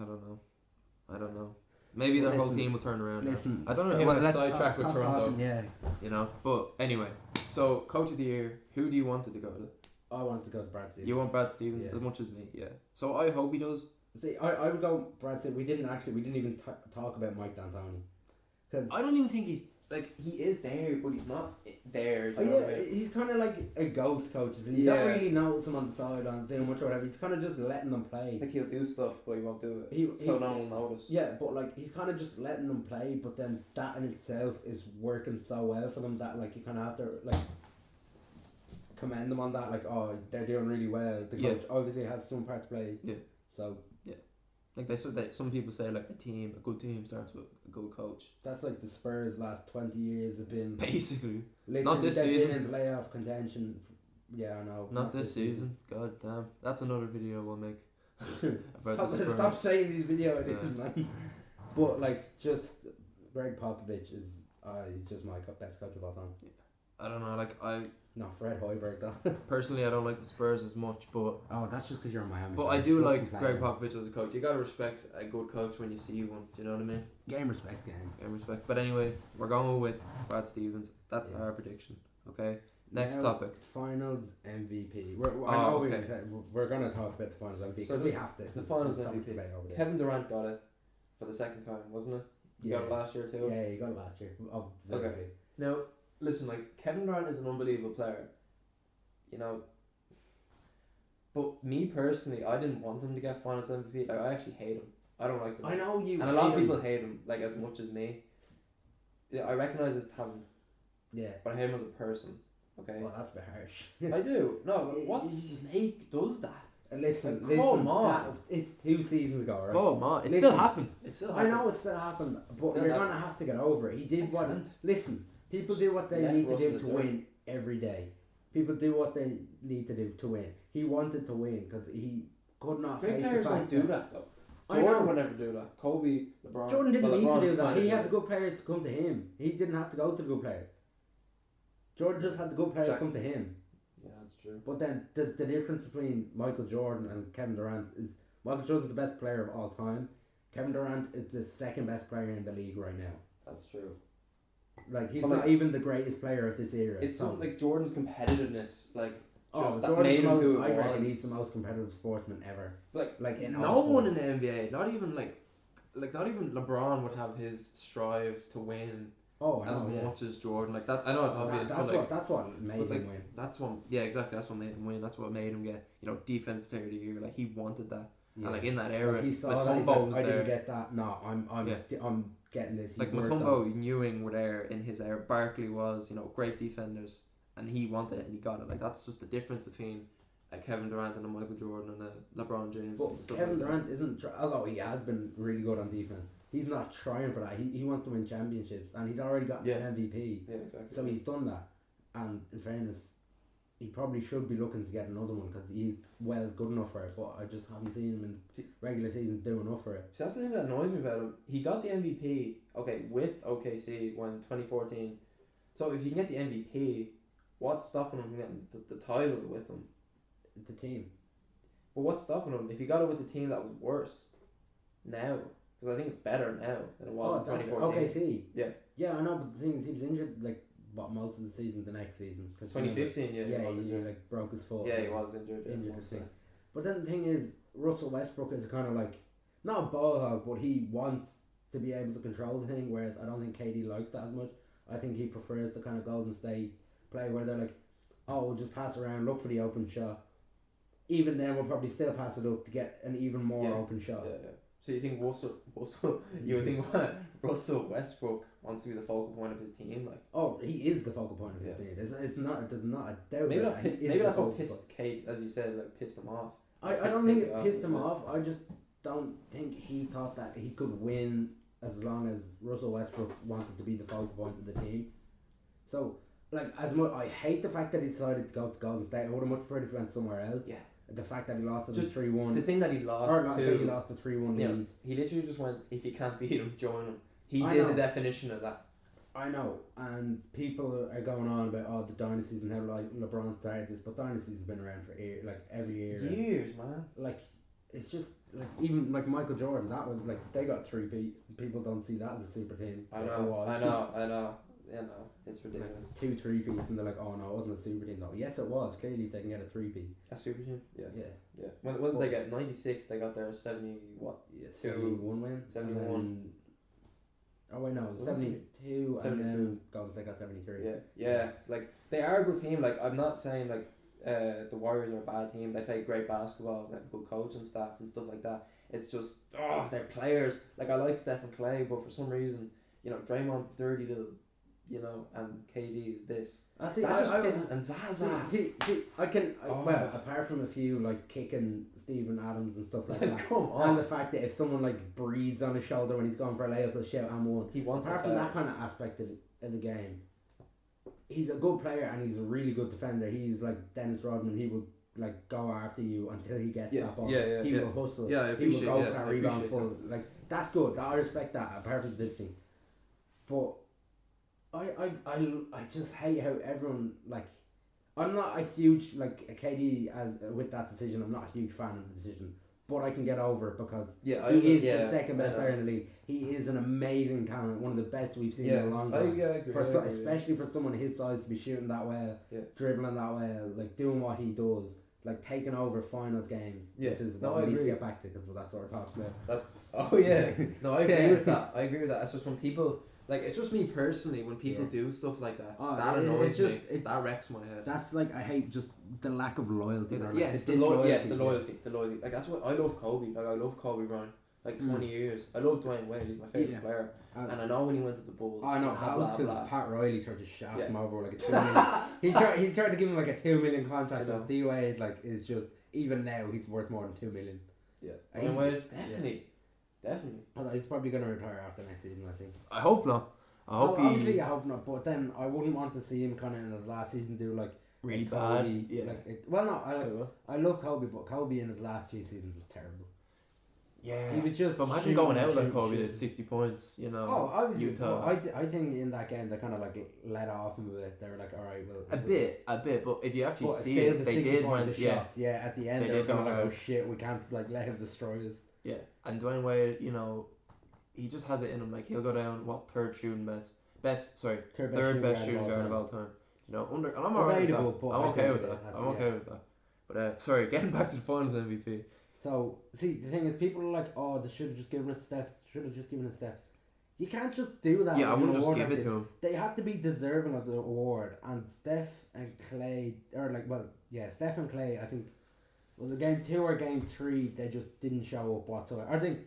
don't know. Maybe Well, their whole listen, team will turn around. now. Listen, I don't know. well, Him let's sidetrack with stop Toronto. talking, yeah, You know. But anyway, so coach of the year, who do you want it to go to? I want to go to Brad Stevens. You want Brad Stevens Yeah. as much as me, yeah. So I hope he does. See, I would go Brad Stevens. We didn't even talk about Mike D'Antoni. Cause I don't even think he's like he is there, but he's not there. oh, Do you know yeah, what I mean? he's kind of like a ghost coach, and you Yeah. don't really notice him on the sideline doing much or whatever. He's kind of just letting them play. Like he'll do stuff, but he won't do it. He- so no one will notice. Yeah, but like he's kind of just letting them play, but then that in itself is working so well for them that like you kind of have to like commend them on that. Like, oh, they're doing really well. The Yeah. coach obviously has some part to play. Yeah. So Like they said that some people say like a good team starts with a good coach. that's like the Spurs last 20 years have been. Basically, Literally, this they've season. been in playoff contention. Yeah, I know. not this season. God damn, that's another video we'll make about stop, the Spurs. stop saying these video ideas, Yeah. man. But like, just Greg Popovich is he's just my best coach of all time. I don't know. Like No, Fred Hoiberg though. personally, I don't like the Spurs as much, but Oh, that's just because you're a Miami. I fan. do Fucking like play Greg him. Popovich as a coach. You gotta respect a good coach when you see one. Do you know what I mean? Game respects game. And respect. But anyway, we're going with Brad Stevens. That's Yeah. our prediction. Okay. Next Now, topic. Finals MVP. I Oh, know okay. we're gonna talk about the finals MVP So because we this- have to. the 'cause finals there's so much MVP. debate over this. Kevin Durant got it for the second time, wasn't it? He got it last year too. Yeah, he got it last year. Oh, exactly. Now, listen, like Kevin Durant is an unbelievable player, you know. But me personally, I didn't want him to get Finals MVP. Like I actually hate him. I don't like him. I know you. and a lot of hate him. people hate him like as much as me. Yeah, I recognize his talent, Yeah. but I hate him as a person. Okay. Well, that's a bit harsh. I do. No, Yeah, what yeah. snake does that? Listen, Like, come on. it's 2 seasons ago, right? Oh man, it Listen, still happened. It still I happened. know it still happened, but Still you're happened. gonna have to get over it. He did what. can't. Listen, people do what they Left need to Russell do to to do win every day. People do what they need to do to win. He wanted to win because he could not Great face the players fact don't do that though. I Jordan know. would never do that. Kobe, LeBron. Jordan didn't well, need LeBron to do that. kinda He did had the it. good players to come to him. He didn't have to go to the good players. Jordan just had the good players Exactly. come to him. Yeah, that's true. But then the difference between Michael Jordan and Kevin Durant is Michael Jordan's the best player of all time. Kevin Durant is the second best player in the league right now. That's true. Like he's But, not like, even the greatest player of this era. It's so, something like Jordan's competitiveness, like just that Jordan's made the him who most, it I reckon was. he's the most competitive sportsman ever. Like in no all one in sports. the NBA, not even like not even LeBron would have his strive to win Oh, I as know, yeah. much as Jordan. Like that, I know it's obvious, That's but like what made but, like, him win. that's what, yeah, exactly. That's what made him win. That's what made him get, defensive player of the year. Like he wanted that, Yeah. and like in that era, Like, he saw that. He's Mutombo like, was I there. didn't get that. No, I'm getting this. He Like worked Mutombo and Ewing were there in his era. Barkley was, great defenders, and he wanted it and he got it. Like that's just the difference between Kevin Durant and a Michael Jordan and a LeBron James. and But stuff Kevin like Durant isn't, although he has been really good on defense, he's not trying for that. He wants to win championships, and he's already got Yeah. an MVP, that. Yeah, exactly. so he's done that. And in fairness, he probably should be looking to get another one because he's good enough for it. But I just haven't seen him in regular season do enough for it. See, that's the thing that annoys me about him. He got the MVP, with OKC when 2014. So if you can get the MVP, what's stopping him from getting the title with him? It's a team. But what's stopping him? If he got it with the team that was worse now, because I think it's better now than it was in 2014. OKC. Yeah. Yeah, I know, but the thing is, he was injured most of the season, the next season. 'Cause 2015, yeah. Yeah, he was, he like broke his foot. yeah, he was injured. Yeah, Injured once his thing. there. But then the thing is, Russell Westbrook is kind of like, not a ball hog, but he wants to be able to control the thing, whereas I don't think KD likes that as much. I think he prefers the kind of Golden State play where they're like, oh, we'll just pass around, look for the open shot. Even then, we'll probably still pass it up to get an even more Yeah. open shot. Yeah. So you think you would think Russell Westbrook wants to be the focal point of his team, like? Oh, he is the focal point of his Yeah. team. There's not a doubt Maybe about that. He is maybe the that's what focal pissed Kate, as you said, pissed him off. I Pissed don't think Kate it pissed him yeah. off. I just don't think he thought that he could win as long as Russell Westbrook wanted to be the focal point of the team. So, like, as much I hate the fact that he decided to go to Golden State. I would have much preferred if he went somewhere else. Yeah. The fact that he lost it Just 3-1. The thing that he lost I think he to, lost the 3-1 yeah, lead. he literally just went, if you can't beat him, join him. He I did know. the definition of that. I know, and people are going on about the dynasties and how like LeBron started this, but dynasties have been around for every year. Years, man. Like, it's just like even like Michael Jordan. That was like they got 3 people don't see that as a super team. I It know. was. It's ridiculous. Like 2 3-peats and they're like, oh no, it wasn't a super team though. Yes, it was. Clearly, if they can get a 3-peat. A super team? Yeah. Yeah. Yeah. When did they get? 96, they got their 70, what? Yeah, Two. 71 win. 71. And then, oh wait, no, it was Was it 72, 72? and then Golden State got 73. Yeah. Like, they are a good team. Like, I'm not saying, like, the Warriors are a bad team. They play great basketball. They have a good coaching staff and stuff like that. It's just, their players. Like, I like Stephen Clay, but for some reason, Draymond's dirty little, and KD is this. I see. That just pisses, and Zaza. See, I can. Oh. Well, apart from a few like kicking Steven Adams and stuff like that, Come and on. the fact that if someone like breathes on his shoulder when he's going for a layup, he'll shout and one. He wants Apart a from foul. that kind of aspect of the game, he's a good player and he's a really good defender. He's like Dennis Rodman. He will like go after you until he gets Yeah, that ball. yeah, he yeah. will hustle. Yeah, I he will appreciate go yeah, for that I rebound appreciate full. Like that's good. I respect that. Apart from this thing, but I just hate how everyone like. I'm not a huge like a KD as with that decision. I'm not a huge fan of the decision, but I can get over it because he is the second best player in the league. He is an amazing talent, one of the best we've seen in a long time. I agree. Especially for someone his size to be shooting that well, dribbling that well, like doing what he does, like taking over finals games, which is what we need to get back to because that's what we're talking about. Oh yeah, no, I agree with that. I agree with that. It's just when people. Like, it's just me personally, when people do stuff like that, that annoys me. That wrecks my head. That's like, I hate just the lack of loyalty. Yeah, it's the loyalty. Like, that's what, I love Kobe. Like, I love Kobe Bryant. Like, 20 years. I love Dwayne Wade. He's my favourite player. And I know when he went to the Bulls. I know, that was because Pat Riley tried to shaft him over like a 2 million. he tried to give him like a 2 million contract. And D Wade, like, is just, even now he's worth more than 2 million. Yeah. Easy. Dwayne Wade, Yeah. definitely. Although he's probably going to retire after next season, I think. I hope not. I hope Obviously, he I hope not. But then I wouldn't want to see him kind of in his last season do like really a bad. Kobe, Yeah. Well, no, I love Kobe, but Kobe in his last few seasons was terrible. Yeah. He was just. But imagine shooting going and out like shooting, Kobe shooting. did, 60 points. You know. Oh, obviously. Utah. But I think in that game they kind of like let off him a bit. They were like, all right, well. A bit. But if you actually But see still, it, the they 60 did point when the yeah. shots. Yeah, at the end They they were did kind of go like, oh out. shit, we can't like let him destroy us. Yeah, and Dwayne Wade, you know, he just has it in him. Like he'll go down third best shooting guard of all time. You know, and I'm alright with Debatable, that. but I'm I okay think with it that. has- I'm yeah. okay with that. But sorry, getting back to the Finals MVP. So see, the thing is, people are like, oh, they should have just given it Steph. Should have just given it Steph. You can't just do that. Yeah, I with an wouldn't just award give like it this. to him. They have to be deserving of the award, and Steph and Clay, Steph and Clay, I think, was it game 2 or game 3? They just didn't show up whatsoever. I think,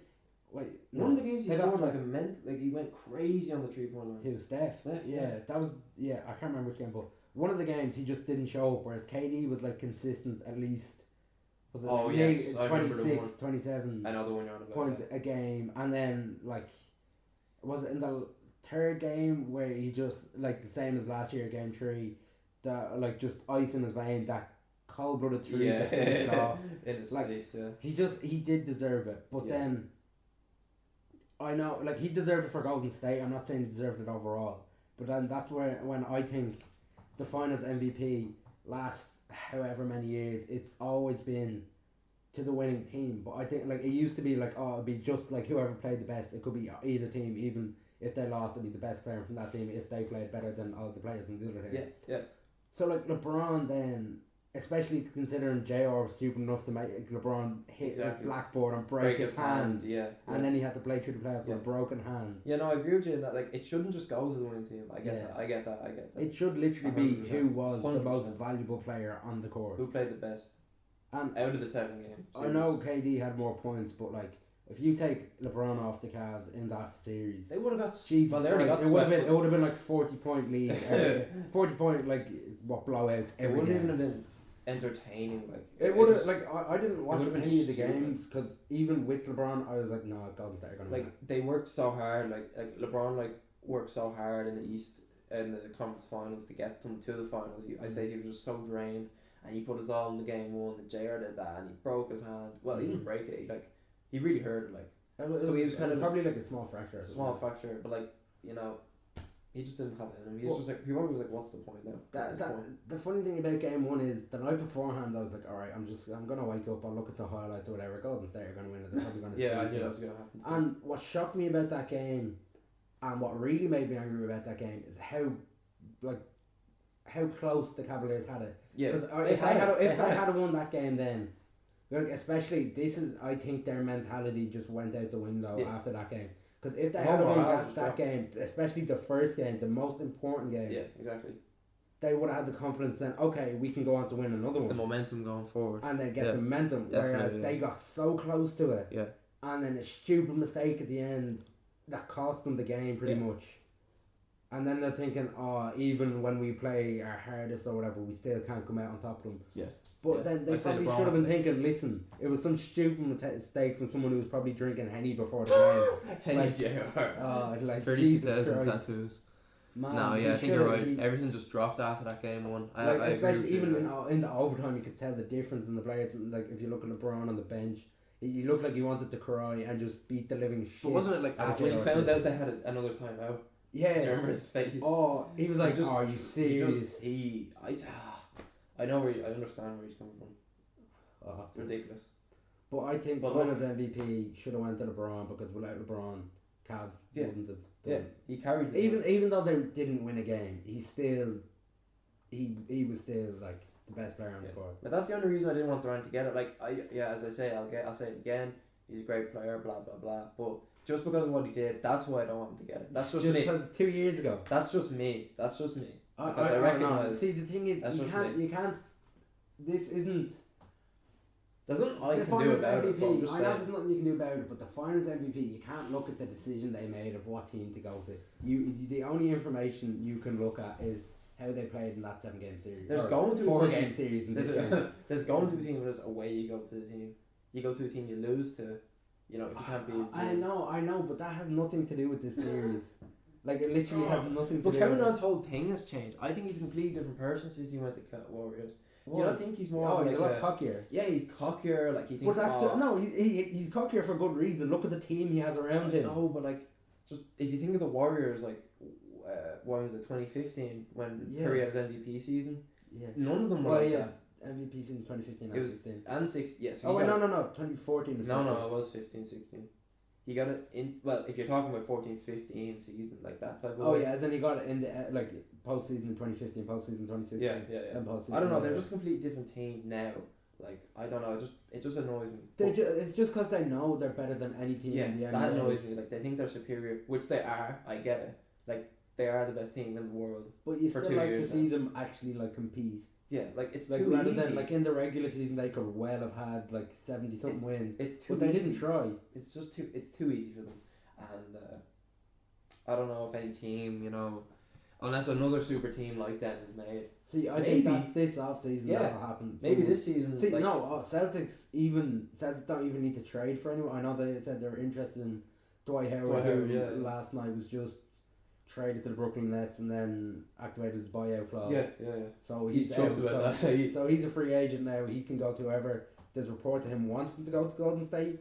One of the games he they got scored like he went crazy on the 3-point line. who Steph? Steph, yeah, yeah. that was I can't remember which game, but one of the games he just didn't show up. Whereas KD was like consistent at least. Was it Oh, like yes, I remember the 26, one. 27 I know the one you're on about. points a game, and then like was it in the third game where he just like the same as last year, game 3, that like just ice in his vein, that cold blooded 3 Yeah, to finish it off. in his Like, face. Yeah. He did deserve it, but Yeah. then I know like he deserved it for Golden State. I'm not saying he deserved it overall, but then that's when I think the Finals MVP last however many years, it's always been to the winning team. But I think like it used to be like, oh, it'd be just like whoever played the best. It could be either team, even if they lost, it'd be the best player from that team if they played better than all the players in the other team. Yeah. So like LeBron then, especially considering JR was stupid enough to make LeBron hit Exactly. the blackboard and break his hand, Yeah. and then he had to play through the playoffs with a broken hand. Yeah, no, I agree with you in that. Like, it shouldn't just go to the winning team. I get Yeah. that. I get that. It should literally be 100%. who was the most 100%. valuable player on the court. Who played the best And out of the 7 games? I know KD had more points, but like if you take LeBron off the Cavs in that series, They would have got. Jesus well, they already Christ, got it would have swept, been like 40-point lead, 40-point like what blowouts It every wouldn't game. even have been entertaining. Like It would have just- like I didn't watch would've been any of the stupid. games because even with LeBron I was like, no, Golden State are gonna win. like they worked so hard. Like LeBron worked so hard in the East in the conference finals to get them to the finals. I'd say he was just so drained, and he put us all in the game 1. The JR did that, and he broke his hand. Well, he didn't break it. He really hurt it. Like It so he was kind of probably like a small fracture. or small something. fracture, but he just didn't have it in him. He was just like he probably was like, what's the point now? What's the point? The funny thing about game 1 is the night beforehand I was like, all right, I'm gonna wake up, I'll look at the highlights or whatever. Golden State are gonna win it. They're probably gonna. Yeah, I sweep knew them. that was gonna happen. And what shocked me about that game, and what really made me angry about that game, is how close the Cavaliers had it. Yeah, Because if they had won that game, then like especially I think their mentality just went out the window after that game. Because if they Well, had won morale that just dropped. game, especially the first game, the most important game, Yeah, exactly. they would have had the confidence then. Okay, we can go on to win another The one, momentum going forward. and then get Yeah, the momentum. Whereas definitely, they got so close to it, Yeah. and then a stupid mistake at the end that cost them the game pretty Yeah. much. And then they're thinking, oh, even when we play our hardest or whatever, we still can't come out on top of them. Yeah. But Yeah. then they I'd say probably LeBron should have been was like- thinking, listen, it was some stupid mistake from someone who was probably drinking Henny before the game. Henny Like- JR. Oh, like 32,000 Jesus Christ. tattoos. Man, No, he yeah, I think you're should've- right. he- Everything just dropped after that game 1. I like, agree especially with you. even in the overtime, you could tell the difference in the players. Like if you look at LeBron on the bench, he looked like he wanted to cry and just beat the living shit. But wasn't it like out of when he JR found Smith. out they had another timeout? Do you Yeah. remember his face? Oh, he was like, He just- "Are you serious?" I know I understand where he's coming from. Oh, It's ridiculous. but I think But Finals MVP should have went to LeBron because without LeBron, Cavs Yeah. wouldn't have. Yeah, Done. he carried the team. Even though they didn't win a game, he was still like the best player on the court. But that's the only reason I didn't want Durant to get it. Like as I say, I'll say it again. He's a great player, blah blah blah. But just because of what he did, that's why I don't want him to get it. That's just me. because 2 years ago. That's just me. Because I I recognise. See, the thing is, that's just me. you can't. This isn't. There's nothing I The can do Finals about it. But I'm MVP. just I know saying. there's nothing you can do about it, but the Finals MVP, you can't look at the decision they made of what team to go to. The only information you can look at is how they played in that 7-game series. There's or going to be 4-game series in There's, this game. there's going to be a team where there's away you go to the team. You go to a team you lose to. You know, if you can't beat. I know, but that has nothing to do with this series. Like, it literally has nothing to But do Kevin with Durant's whole thing has changed. I think he's a completely different person since he went to Warriors. Do you What? not think he's more Oh, like he's a lot cockier. Yeah, he's cockier. Like he thinks. But that's no, he's cockier for good reason. Look at the team he has around him. No, but like, just if you think of the Warriors, like, what was it, 2015 when Curry had his MVP season? Yeah. None of them were Well, like yeah. that. MVP in 2015 It and was 16. And 6. Yes. Oh wait, no, 2014. And No, 15. it was 15, 16. He got it in. Well, if you're talking about 14, 15 season, like that type of. Oh way. yeah, as in he got it in the like postseason in 2015, postseason 2016. Yeah. And postseason. I don't know. They're just a completely different team now. Like, I don't know. It just annoys me. It's just because they know they're better than any team in the NBA. That annoys me. Like, they think they're superior, which they are. I get it. Like, they are the best team in the world. But you for still 2 like to years see them actually like compete. Yeah, like it's Like too rather easy. than like in the regular season they could well have had like 70 something wins. It's too But they easy. didn't try. It's just too. It's too easy for them, and I don't know if any team, you know, unless another super team like them is made. See, I Maybe. think that's this off season Yeah. that'll happen. Maybe Someone- this season. See, like, no, Celtics don't even need to trade for anyone. I know they said they were interested in Dwight Howard, who yeah. last night was just traded to the Brooklyn Nets and then activated his buyout clause. Yeah. So He's he's chuffed out. about So, that. so he's a free agent now. He can go to whoever. There's reports of him wanting to go to Golden State.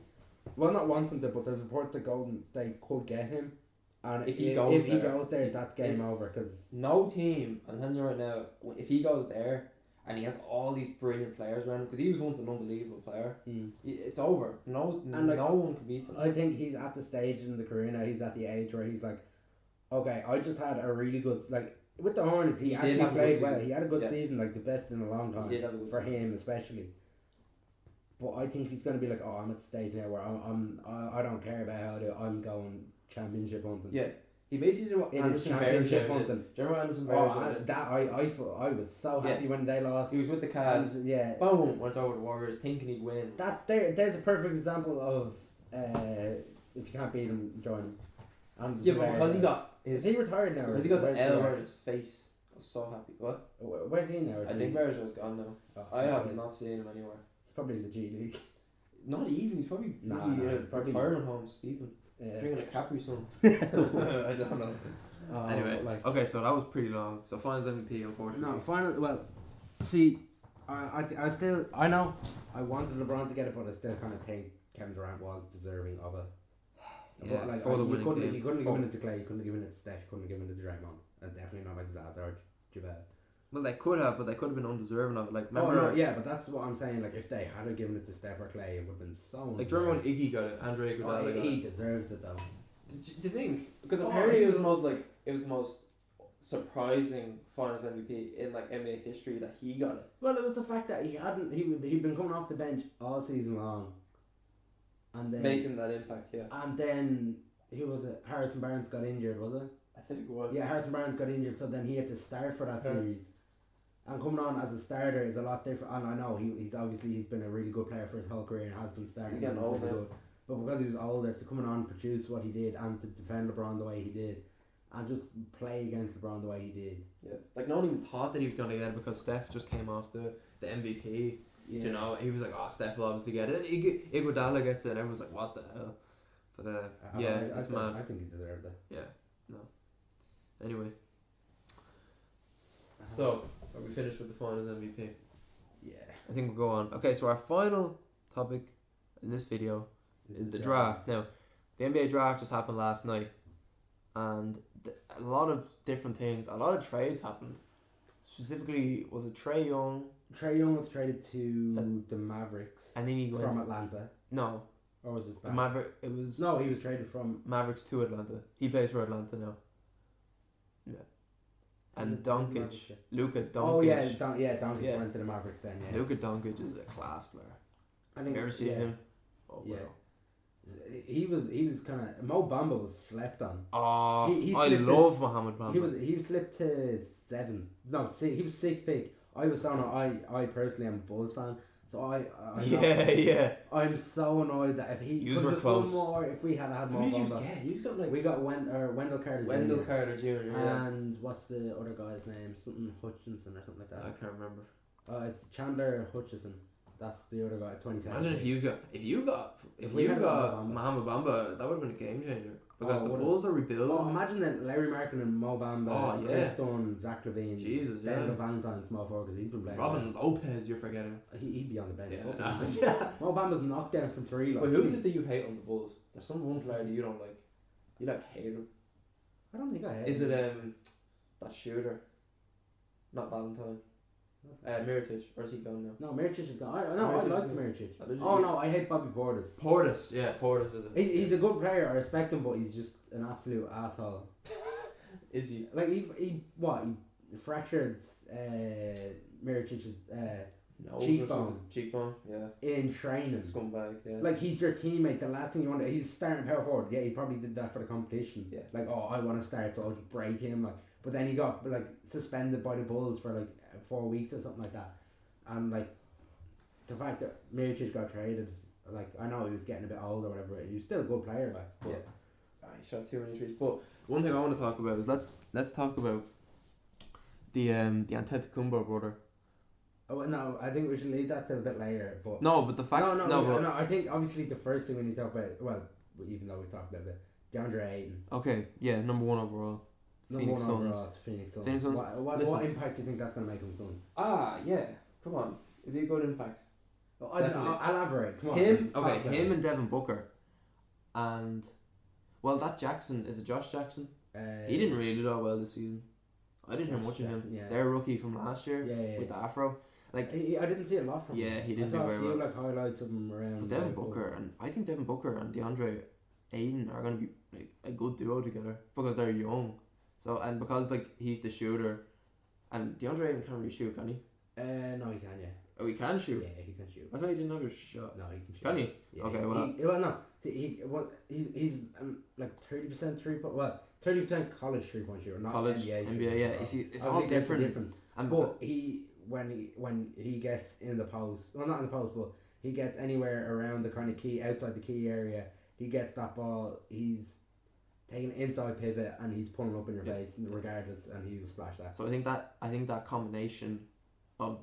Well, not wanting to, but there's reports that Golden State could get him. And If he goes there, that's game over. Cause No team, I'm telling you right now, if he goes there and he has all these brilliant players around him, because he was once an unbelievable player, it's over. No one can beat him. I think he's at the stage in the career now. He's at the age where he's like, okay, I just had a really good with the Hornets. He did actually have a good played well. season. He had a good Yeah. season, like the best in a long time He did have a good for season. him especially. But I think he's gonna be like, oh, I'm at the stage now where I don't care about how I do. I'm going championship hunting. Yeah. He basically did what It is Anderson Barrett championship did. hunting. Do you remember Anderson Oh, Barrett did? I was so happy when they lost. He was with the Cavs. Yeah, Boom, went over to the Warriors thinking he'd win. there's a perfect example of if you can't beat him, join him. And Yeah, but because he got is he retired now? or because he got the where's L he right at? in his face. I was so happy. What? Where's he now? Is I he- think Barrett's gone now. Oh, I have he's not seen him anywhere. probably the G League. Not even. He's probably Nah, really, he's probably- retirement home, Stephen. Yeah. Drinking a Capri Sun. I I don't know. Anyway, like, okay, so that was pretty long. So Finals MVP, unfortunately. no, final. Well, see, I still know I wanted LeBron to get it, but I still kind of think Kevin Durant was deserving of it. Yeah, But like, for the you winning couldn't team. have given it to Clay, you couldn't have given it to Steph, you couldn't have given it to Draymond, and definitely not like Zaz or JaVale. Well, they could have, but they could have been undeserving of it. Like, Oh remember, no, yeah, but that's what I'm saying. Like, if they had given it to Steph or Clay, it would have been so. like, do you remember when Iggy got it? Andre Iguodala got he it. deserved it though. Do you think? Because Oh, apparently he it was was- the most surprising Finals MVP in like NBA history that he got it. Well, it was the fact that he'd been coming off the bench all season long, and then Making that impact, yeah. and then who was it? Harrison Barnes got injured, was it? I think it was. Yeah, Harrison Barnes got injured, so then he had to start for that Yeah. series. And coming on as a starter is a lot different. And I know he's been a really good player for his whole career and has been starting. He's getting really old now. good. But because he was older, to coming on and produce what he did and to defend LeBron the way he did, and just play against LeBron the way he did. Yeah. Like, no one even thought that he was going to get it because Steph just came off the MVP. Yeah. You know, he was like, oh, Steph will obviously get it. And Iguodala gets it, and everyone's like, what the hell? But yeah, it's mad. I think he deserved it. Anyway, so are we finished with the Finals MVP? Yeah. I think we'll go on. Okay, so our final topic in this video is the draft. Now, the NBA draft just happened last night, and a lot of different things, a lot of trades happened. Specifically, was it Trae Young? Trae Young was traded to the Mavericks And then he went. from Atlanta, No, or was it? the Maverick. It was No, he was traded from. Mavericks to Atlanta. He plays for Atlanta now. Yeah. And Doncic, Luka Doncic. Oh yeah, Doncic Yeah. went to the Mavericks then. Yeah. Luka Doncic is a class player. I Have think you ever seen yeah. him? Oh, Yeah. wow. He was kind of Mo Bamba was slept on. Oh, He I slipped love his- Mohamed Bamba. He was slipped to 7. No, he was 6th pick. I was saying I personally am a Bulls fan, So I Yeah. I'm so annoyed that if he Yous could were just close. one more, if we had had Who more did you Bamba. get? You got like We got Wendell Carter Wendell Jr. Carter Jr. Yeah. And what's the other guy's name? Something Hutchinson or something like I that. can't remember. It's Chandler Hutchison. That's the other guy at 27. Imagine if you got we had Mohamed Bamba, that would have been a game changer because the would've. Bulls are rebuilding. Oh, imagine then Larry Markin and Mo Bamba, Oh, yeah. Chris Dunn, Zach Levine, Jesus, Denver yeah. Valentine, small forward because he's been playing. Robin Lopez, you're forgetting. He'd be on the bench. Yeah. Yeah. Mo Bamba's knocked down from three. Like, But who's it that you hate on the Bulls? There's some one player that you don't like. You like hate him. I don't think I hate Is him. it that shooter? Not Valentine. Mirotic, or is he gone now? No, Miricic is gone. I liked Miricic. Oh, did you? Oh no, I hate Bobby Portis. Portis, yeah, Portis is it? He's a good player. I respect him, but he's just an absolute asshole. Is he? Like he fractured Miricic's No. Cheekbone. Cheekbone, yeah. in training. Scumbag, yeah. Like he's your teammate. The last thing you want, he's starting power forward. Yeah, he probably did that for the competition. Yeah. Like, oh, I want to start, so I'll just break him. Like, but then he got like suspended by the Bulls for like 4 weeks or something like that. And like the fact that Miricic got traded, like I know he was getting a bit old or whatever. He was still a good player, like. But yeah. He shot too many trees. But one thing I want to talk about is let's talk about the Antetokounmpo brother. Oh no, I think we should leave that till a bit later. But No, but the fact no, I think obviously the first thing we need to talk about, well, even though we've talked about it, DeAndre Ayton. Okay, yeah, number one overall. Number Phoenix one Suns. overall, Phoenix Suns. Phoenix Suns. What impact do you think that's going to make on the Suns? Yeah. Come on, it'd be a good impact. Definitely. I'll elaborate. Come on. Him and Devin Booker, and well, that Jackson is it Josh Jackson? He didn't really do that well this season. I didn't hear Josh much of him. Jackson, yeah. Their rookie from last year Yeah. with the afro. Like I didn't see a lot from him. yeah, he didn't I do saw very a few well. like highlights of him around. But Devin Booker and I think Devin Booker and DeAndre Ayton are going to be like a good duo together because they're young. So and because like he's the shooter, and DeAndre Ayton can't really shoot, can he? No, he can. Yeah. Oh, he can shoot. Yeah, he can shoot. I thought he didn't have a shot. No, he can shoot. Can he? Yeah, Okay, no. He's like 30% 3-point. Well, 30% college 3-point shooter, not College, NBA. NBA, yeah. You see, it's all Obviously, that's different. And But when he gets in the post, well, not in the post, but he gets anywhere around the kind of key, outside the key area, he gets that ball. He's taking an inside pivot and he's pulling up in your face regardless, and he will splash that. so I think that combination of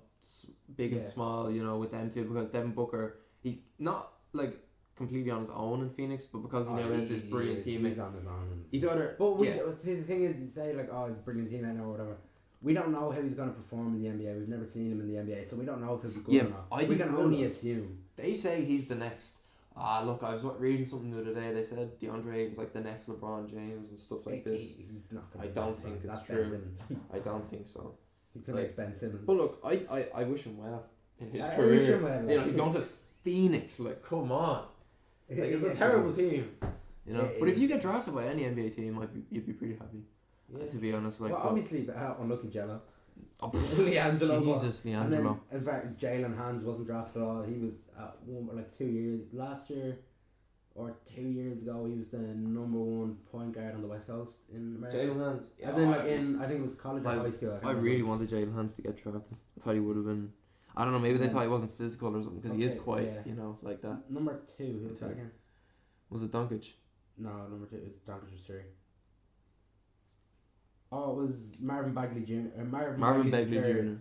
big and Yeah. small, you know, with them two, because Devin Booker, he's not like completely on his own in Phoenix, but because he now has this brilliant teammate. He's on his own. He's either But see, the thing is, you say like, oh, he's a brilliant teammate now or whatever. We don't know how he's going to perform in the NBA. We've never seen him in the NBA, so we don't know if he'll be good Yeah, or not. I We didn't can only realise- assume. They say he's the next. Look, I was reading something the other day. They said DeAndre Ayton's like the next LeBron James and stuff like this. He's not gonna I be don't that think good. it's That's Ben true. Simmons. I don't think so. He's the Like- next Ben Simmons. But look, I wish him well in his I career. wish him well, You know, like- he's going to Phoenix. Like, come on. Like, it's a terrible team. You know, It but if is. you get drafted by any NBA team, you'd be pretty happy. Yeah. To be honest, like. Well, but- obviously, unlucky Jello. Oh, Leangelo. but- Jesus, And then, Leangelo. in fact, Jalen Hands wasn't drafted at all. He was like 2 years last year, or 2 years ago. He was the number one point guard on the West Coast in America. Jalen Hands. As in, like I think it was college or Like, high school. I really wanted Jalen Hands to get drafted. I thought he would have been. I don't know. Maybe they Yeah. thought he wasn't physical or something because he is Okay, quite, yeah. you know, like that. Number 2. Who was that Okay. again? Was it Doncic? No, number 2. Doncic was 3. Oh, it was Marvin Bagley Jr. Marvin Bagley III Jr.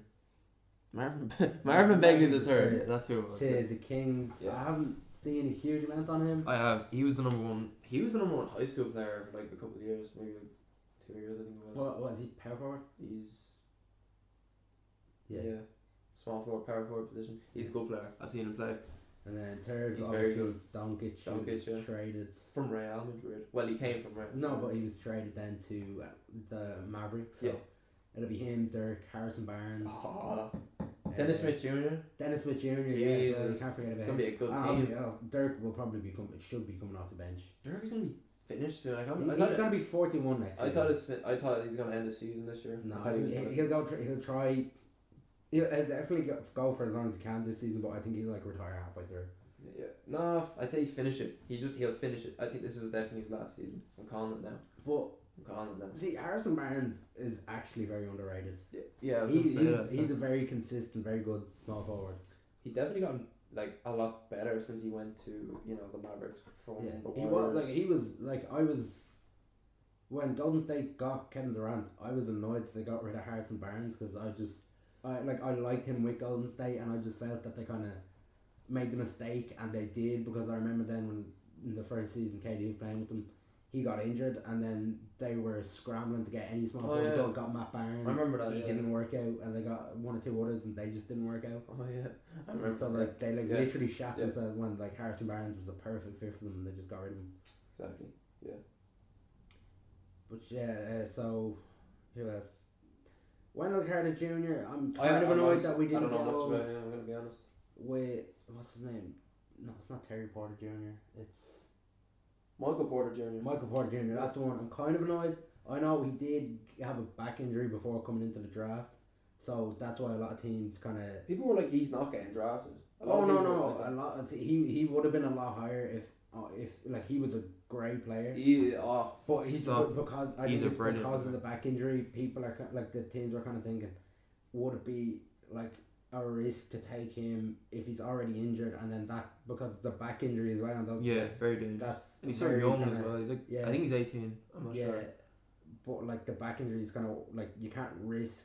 Marvin Bagley the third. Yeah, that's who it was. to the Kings. Yeah. I haven't seen a huge amount on him. I have. He was the number one. He was the number one high school player for like a couple of years, maybe like 2 years. I think it was. What was he? Power forward? He's Yeah. small forward, power forward position. He's a good player. I've seen him play And then third, He's very obviously, Doncic. He Doncic, was yeah. traded. from Real Madrid. Well, he came from Real. No, but he was traded then to the Mavericks. So Yeah. it'll be him, Dirk, Harrison Barnes, Oh, Dennis Smith Jr. Dennis Smith Jr. Yeah, so you Jesus. can't forget It's about gonna him. be a good And team. obviously, Dirk will probably should be coming off the bench. Dirk is gonna be finished soon. I He's thought gonna be 41 next. I season. thought he's gonna end the season this year. No, I I thought he think was he'll go. He'll try. He'll definitely go for as long as he can this season, but I think he'll like retire halfway through. yeah. No, I'd say finish it. He'll finish it. I think this is definitely his last season. I'm calling it now. But I'm calling it now. see, Harrison Barnes is actually very underrated. Yeah, I was He's gonna say that. he's a very consistent, very good small forward. he's definitely gotten like a lot better since he went to the Mavericks from Yeah, the he was Warriors. I was when Golden State got Kevin Durant. I was annoyed that they got rid of Harrison Barnes because I liked him with Golden State, and I just felt that they kind of made the mistake, and they did, because I remember then when in the first season KD was playing with them, he got injured, and then they were scrambling to get any small forward. Yeah. Got Matt Barnes. I remember that. He Yeah. didn't work out, and they got one or two others, and they just didn't work out. Oh yeah. I remember. So like they Yeah. literally shat Yeah. themselves when like Harrison Barnes was a perfect fit for them, and they just got rid of him. Exactly. But yeah, so who else? Wendell Carter Jr. I'm I'm kind of annoyed honest, that we I didn't don't know get much on about him. I'm gonna be honest. with what's his name? No, it's not Terry Porter Jr. It's Michael Porter Jr. Michael Porter Jr. That's the one. I'm kind of annoyed. I know he did have a back injury before coming into the draft, so that's why a lot of teams kind of. People were like, he's not getting drafted. Oh no! A lot. He would have been a lot higher if like he was a great player. But because I He's think a it's brilliant because of player. the back injury, people are like the teams are kind of thinking, would it be like a risk to take him if he's already injured, and then that because the back injury as well. And those, Yeah, very dangerous. that's And he's so very young kinda- as well. He's like, yeah. I think he's 18. I'm not yeah, sure. but like the back injury is kind of like you can't risk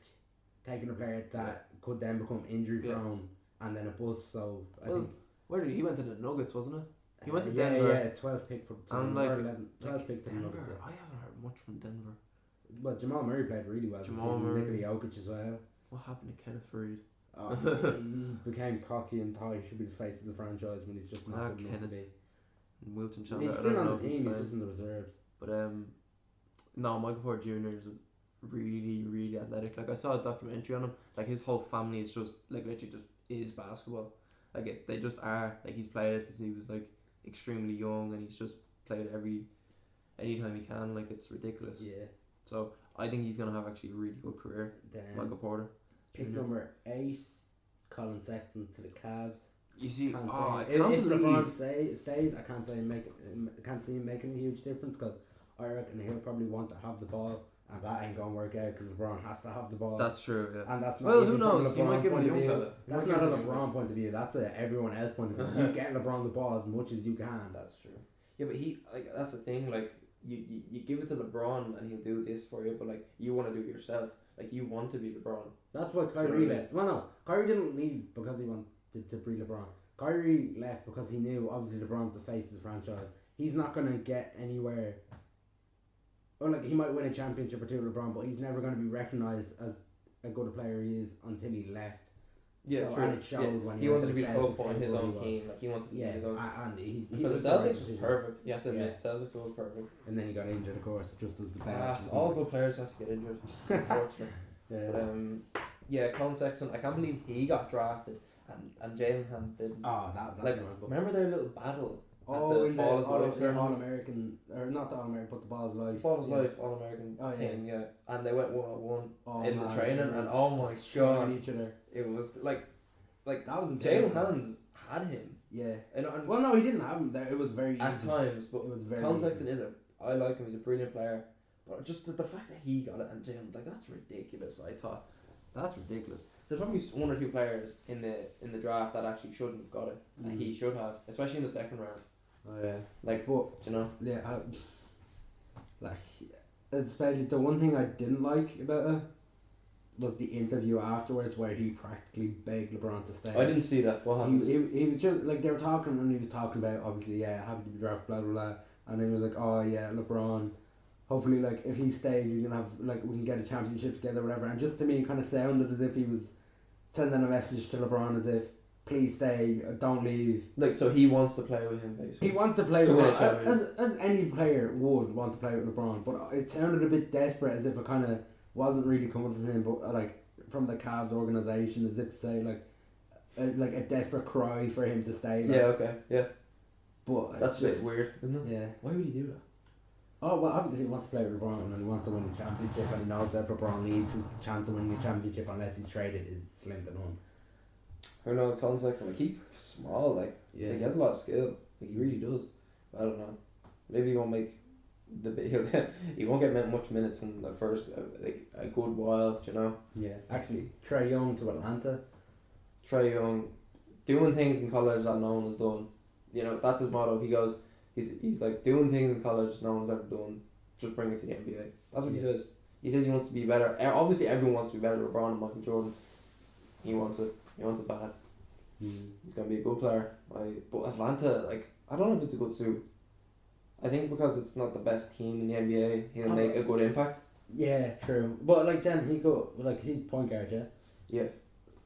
taking a player that could then become injury prone and then a bust. So I think. Where did he went to the Nuggets, wasn't it? He went to yeah, Denver. Yeah, 12th pick for And, or like, 11, 12th pick to the Denver. Nuggets. I haven't heard much from Denver. But Jamal Murray played really well. Jamal Nikola Murray. Jokic as well. What happened to Kenneth Faried? He became cocky and thought he should be the face of the franchise when he's just not good enough to be. Wilton Chandler. He's I still don't know on the if team. He's playing. just in the reserves. But no, Michael Porter Jr. is really, really athletic. Like I saw a documentary on him. Like his whole family is just like literally just is basketball. Like they just are. Like he's played it since he was like extremely young, and he's just played anytime he can. Like it's ridiculous. Yeah. So I think he's gonna have actually a really good career. Then Michael Porter. pick Jr. number 8, Colin Sexton to the Cavs. You see, Can't I say, can't if believe. LeBron stays, I can't see him making a huge difference, because I reckon he'll probably want to have the ball, and that ain't gonna work out because LeBron has to have the ball. That's true. Yeah. And that's not Well, even who knows? from He a might LeBron give him a point of young view. fella. That's not a LeBron point of view. That's a everyone else point of view. You get LeBron the ball as much as you can. That's true. Yeah, but he that's the thing. Like you give it to LeBron and he'll do this for you, but like you want to do it yourself. Like you want to be LeBron. That's why You know Kyrie what I mean? left. Well, no, Kyrie didn't leave because he wanted to be LeBron. Kyrie left because he knew obviously LeBron's the face of the franchise. He's not gonna get anywhere. Or like he might win a championship or two with LeBron, but he's never gonna be recognized as a good player he is until he left. Yeah, So, true. and it showed when he he went wanted to to be the the Celtics, focal point how his good own he was. team. Like he wanted to be Yeah, his own. and he And for the was right Celtics, was decision. perfect. You have to admit, Yeah. Celtics was perfect. And then he got injured, of course, just as the best. All good players have to get injured, unfortunately. Yeah. But yeah, Colin Sexton. I can't believe he got drafted and Jalen Hunt didn't. Oh, that's Like, horrible. remember their little battle? Oh, the in the Ball is Life tournament? All-American, or not the All-American, but the Ball is Life. Ball is yeah. Life All-American Oh, yeah. team, yeah. And they went 1-on-1 Oh, in the man, training, they and were oh my destroying god, each other. it was like That was Jalen intense. Hands had him, Yeah. and Well, no, he didn't have him there. It was very at easy. times, but It was very Colin easy. Sexton I like him. He's a brilliant player, but just the fact that he got it and Jalen, like that's ridiculous. I thought that's ridiculous. There's probably one or two players in the draft that actually shouldn't have got it, and he should have, especially in the second round. Oh, yeah. Like, But, you know, yeah, like, especially the one thing I didn't like about it was the interview afterwards where he practically begged LeBron to stay. I didn't see that. What happened? He was just like they were talking, and he was talking about obviously happy to be drafted, blah blah blah, and then he was like, oh yeah, LeBron, hopefully like if he stays we can have like we can get a championship together, whatever. And just to me it kind of sounded as if he was sending a message to LeBron as if please stay, don't leave. Like, so he wants to play with him, basically. He wants to play To with win a LeBron championship. as any player would want to play with LeBron, but it sounded a bit desperate, as if it kind of wasn't really coming from him, but like from the Cavs organization, as if to say like a desperate cry for him to stay. Like. Yeah, okay, yeah. But That's it's a just, bit weird, isn't it? Yeah. Why would he do that? Oh well, obviously he wants to play with LeBron and he wants to win the championship, and he knows that if LeBron leaves, his chance of winning the championship, unless he's traded, is slim to none. Who knows, Colin Sexton, like, he's small, like, Yeah. he has a lot of skill. Like, he really does. I don't know. Maybe he won't make he won't get much minutes in the first, like, a good while, you know? Yeah. Actually, Trae Young to Atlanta. Trae Young, doing things in college that no one has done. You know, that's his motto. He goes, he's like doing things in college no one's ever done. Just bring it to the NBA. That's what he says. He says he wants to be better. Obviously, everyone wants to be better. LeBron and Michael Jordan. He wants it. He wants it bad. He's gonna be a good player. But Atlanta, like, I don't know if it's a good suit. I think because it's not the best team in the NBA, he'll make a good impact. Yeah, true. But like then he could, like, he's point guard, yeah. Yeah.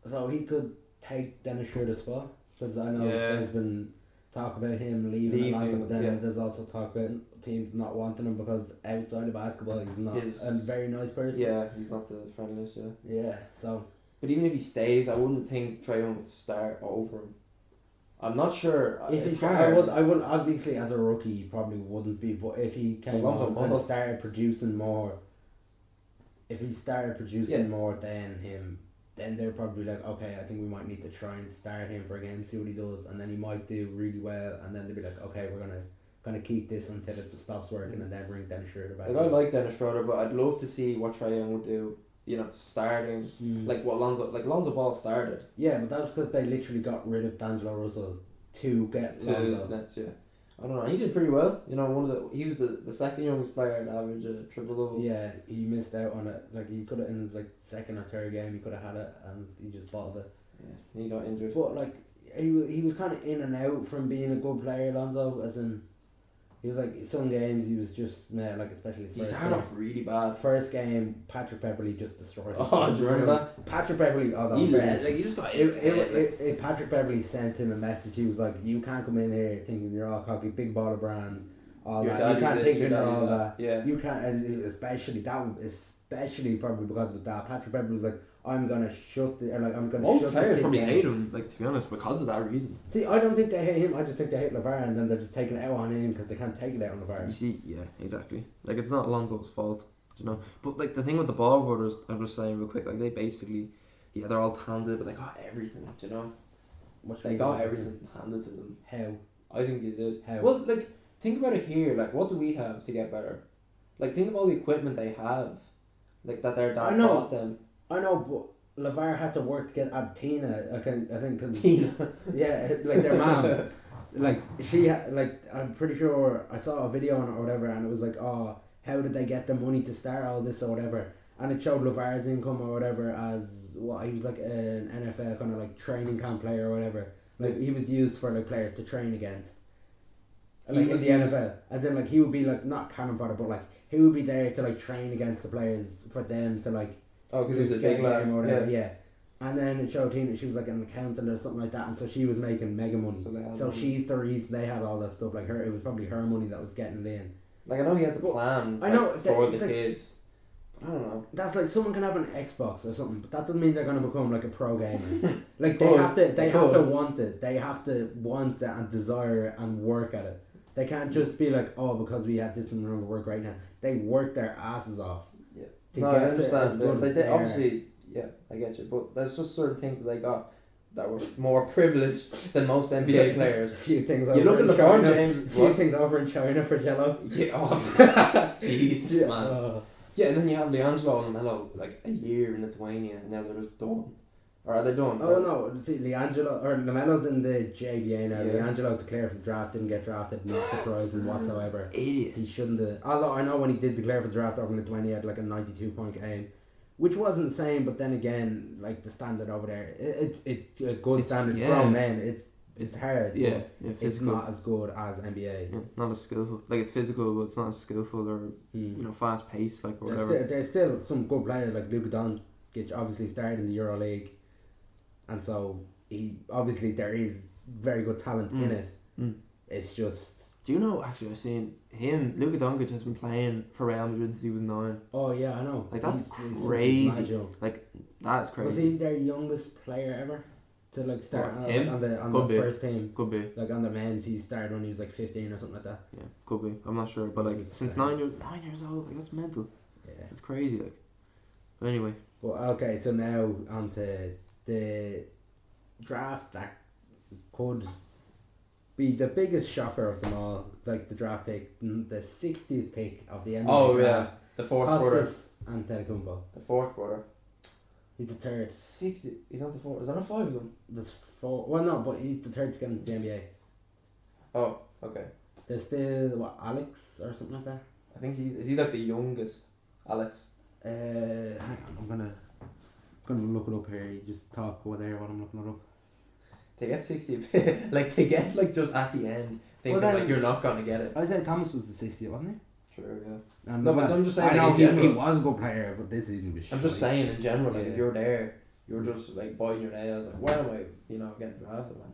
So he could take Dennis Schroeder's spot, because I know there's been talk about him leaving Atlanta, but then there's also talk about teams not wanting him because outside of basketball he's not a very nice person. Yeah, he's not the friendliest. Yeah. So. But even if he stays, I wouldn't think Trae Young would start over him. I'm not sure. I would obviously as a rookie he probably wouldn't be, but if he came on and started producing more, more than him, then they're probably like, okay, I think we might need to try and start him for a game, see what he does, and then he might do really well, and then they'll be like, okay, we're gonna keep this until it stops working, and then bring Dennis Schroeder back. Like, I like Dennis Schroeder, but I'd love to see what Trae Young would do. You know, starting like what Lonzo Ball started. Yeah, but that was because they literally got rid of D'Angelo Russell to get Lonzo. Nets, yeah. I don't know. He did pretty well. You know, he was the second youngest player to average a triple double. Yeah, he missed out on it. Like he could have in his like second or third game, he could have had it, and he just bottled it. Yeah, he got injured. But like he was kind of in and out from being a good player, Lonzo, as in. He was like, some games he was just, like especially his first game. He started off really bad. First game, Patrick Beverley just destroyed him. Oh, do you remember that? Patrick Beverley, he just got Patrick Beverley sent him a message. He was like, you can't come in here thinking you're all cocky, big baller brand, all your that. You can't think you're all that. Yeah. You can't, especially probably because of that. Patrick Beverley was like, I'm gonna shut most players probably hate him, like, to be honest, because of that reason. See, I don't think they hate him. I just think they hate LeVar, and then they're just taking it out on him because they can't take it out on LeVar. You see, yeah, exactly. Like, it's not Alonso's fault, you know. But like the thing with the Ball brothers, I'm just saying real quick, like they basically, they're all talented, but they got everything, you know. They got everything handed to them. How? I think they did. How? Well, like, think about it here. Like, what do we have to get better? Like, think of all the equipment they have, like that their dad bought them. I know, but LeVar had to work to get Tina. I think cause Tina. Yeah, like their mom. Like I'm pretty sure I saw a video on it or whatever, and it was like, oh, how did they get the money to start all this or whatever? And it showed LeVar's income or whatever as what he was like an NFL kind of like training camp player or whatever. Like he was used for like players to train against. Like in the NFL, as in like he would be like not cannon fodder, but like he would be there to like train against the players for them to like. Oh, because he was a big lad. Or whatever, yeah. And then it showed Tina, she was like an accountant or something like that, and so she was making mega money. So she's the reason they had all that stuff. Like it was probably her money that was getting in. Like I know he had the plan. I know for the kids. I don't know. That's like someone can have an Xbox or something, but that doesn't mean they're gonna become like a pro gamer. Like they have to want it. They have to want it and desire it and work at it. They can't just be like, oh, because we had this and we're gonna work right now. They work their asses off. Yeah. No, I understand. They obviously, yeah, I get you. But there's just certain things that they got that were more privileged than most NBA players. A few things you look at LeBron James. A few things over in China for Jello. Yeah. Oh, jeez, man. Yeah, and then you have LiAngelo and LaMelo like a year in Lithuania, and now they're just done. Or are they done? Oh no, see, LaMelo's in the JVA now. Yeah. LiAngelo declared for the draft, didn't get drafted, not surprising whatsoever. Idiot. He shouldn't have. Although I know when he did declare for the draft over in Lithuania, he had like a 92-point game, which wasn't insane, but then again, like the standard over there, it's a good standard for grown men. It's hard. Yeah, it's not as good as NBA. Yeah, not as skillful. Like it's physical, but it's not as skillful or fast paced like or whatever. There's still some good players like Luka Doncic, obviously started in the EuroLeague. And so there is very good talent in it. It's just. Do you know? Actually, I've seen him. Luka Doncic has been playing for Real Madrid since he was 9. Oh yeah, I know. Like that's crazy. Like that's crazy. Was he their youngest player ever to like start on the first team? Could be. Like on the men's, he started when he was like 15 or something like that. Yeah, could be. I'm not sure, but like since 9 years old, like that's mental. Yeah, it's crazy. Like, but anyway. Well, okay, so now on to the draft that could be the biggest shocker of them all, like the draft pick, the 60th pick of the NBA draft. The fourth quarter. And Antetokounmpo. The fourth quarter. He's the third. 60. He's not the fourth. Is there not 5 of them? There's 4. Well, no, but he's the third to get into the NBA. Oh, okay. There's still Alex or something like that. I think is he like the youngest? Alex. Hang on, I'm gonna look it up here. You just talk over there while I'm looking it up. To get 60, like to get like just at the end, thinking Well, then- like you're not gonna get it. Isaiah Thomas was the 60th, wasn't he? True, yeah. And No, but I'm just saying, I like, know in he general. was a good player, but this season was. I'm just shite. saying in general, like Yeah. if you're there, you're just like biting your nails, like why am I, getting drafted, man?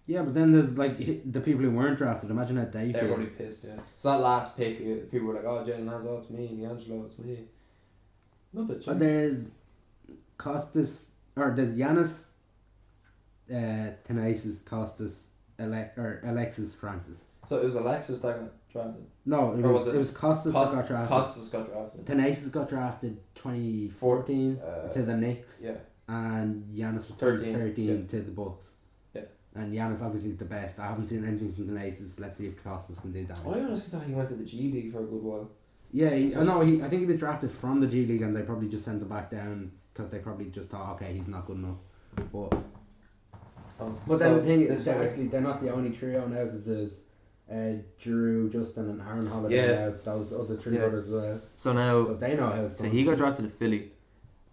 Yeah, but then there's like the people who weren't drafted. Imagine how they They're feel. probably pissed, yeah. So that last pick, people were like, oh, Jalen Hans, oh, it's me, D'Angelo, it's me. Not the chance. There's Costas, or there's Giannis, Thanasis, Costas, Alexis Francis. So it was Alexis that got drafted. No, Or was it- it was Costas that got drafted. Costas got drafted. Thanasis got drafted 2014 to the Knicks, Yeah. and Giannis was 13, 13 to the Bucks. Yeah. And Giannis obviously is the best. I haven't seen anything from Thanasis. Let's see if Costas can do that. I honestly thought he went to the G League for a good while. Yeah, I think he was drafted from the G League, and they probably just sent him back down because they probably just thought, okay, he's not good enough. But then the thing is, they're not the only trio now, because there's Drew, Justin, and Aaron Holiday. Yeah. Now, those other three Yeah. brothers as well. So now, So they know how it's so done. he got drafted to Philly,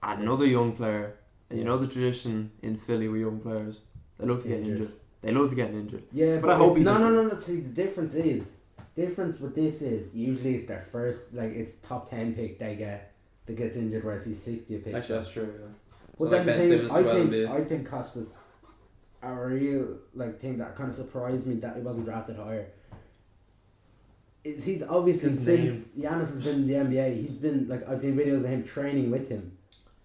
another young player, and you know the tradition in Philly with young players, they love to get Injured. injured. They love to get injured. Yeah, But I hope he no, doesn't. no. See, the difference with this is usually it's their first, like it's top 10 pick they get injured, whereas he's 60th pick. Actually, that's true. Yeah. But So, then like the Ben thing, Simmons as well would be- I think Costas a real thing that kind of surprised me that he wasn't drafted higher. Is he's obviously His since name. Giannis has been in the NBA, he's been like I've seen videos of him training with him.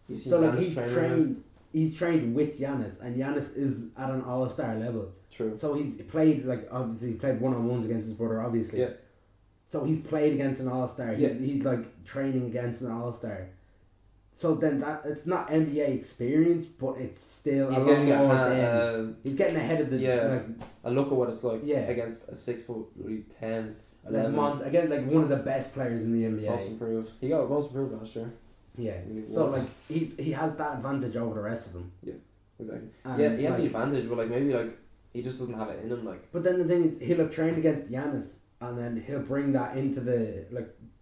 You've seen So like Giannis he's trained with Giannis, and Giannis is at an all-star level. True. So he's played obviously he played one-on-ones against his brother, obviously. Yeah. So he's played against an all-star. Yeah. He's like training against an all-star. So then that it's not NBA experience, but it's still He's a lot getting more than a, he's getting ahead of the yeah. a look at what it's like Yeah. against a 6 foot, really 10, like 11, again like one of the best players in the NBA. most improved. He got most improved last year. Yeah. He So was. like he has that advantage over the rest of them. Exactly. And, Yeah, he has the like, advantage, but like maybe like he just doesn't have it in him. Like But then the thing is, he'll have trained against Giannis, and then he'll bring that into the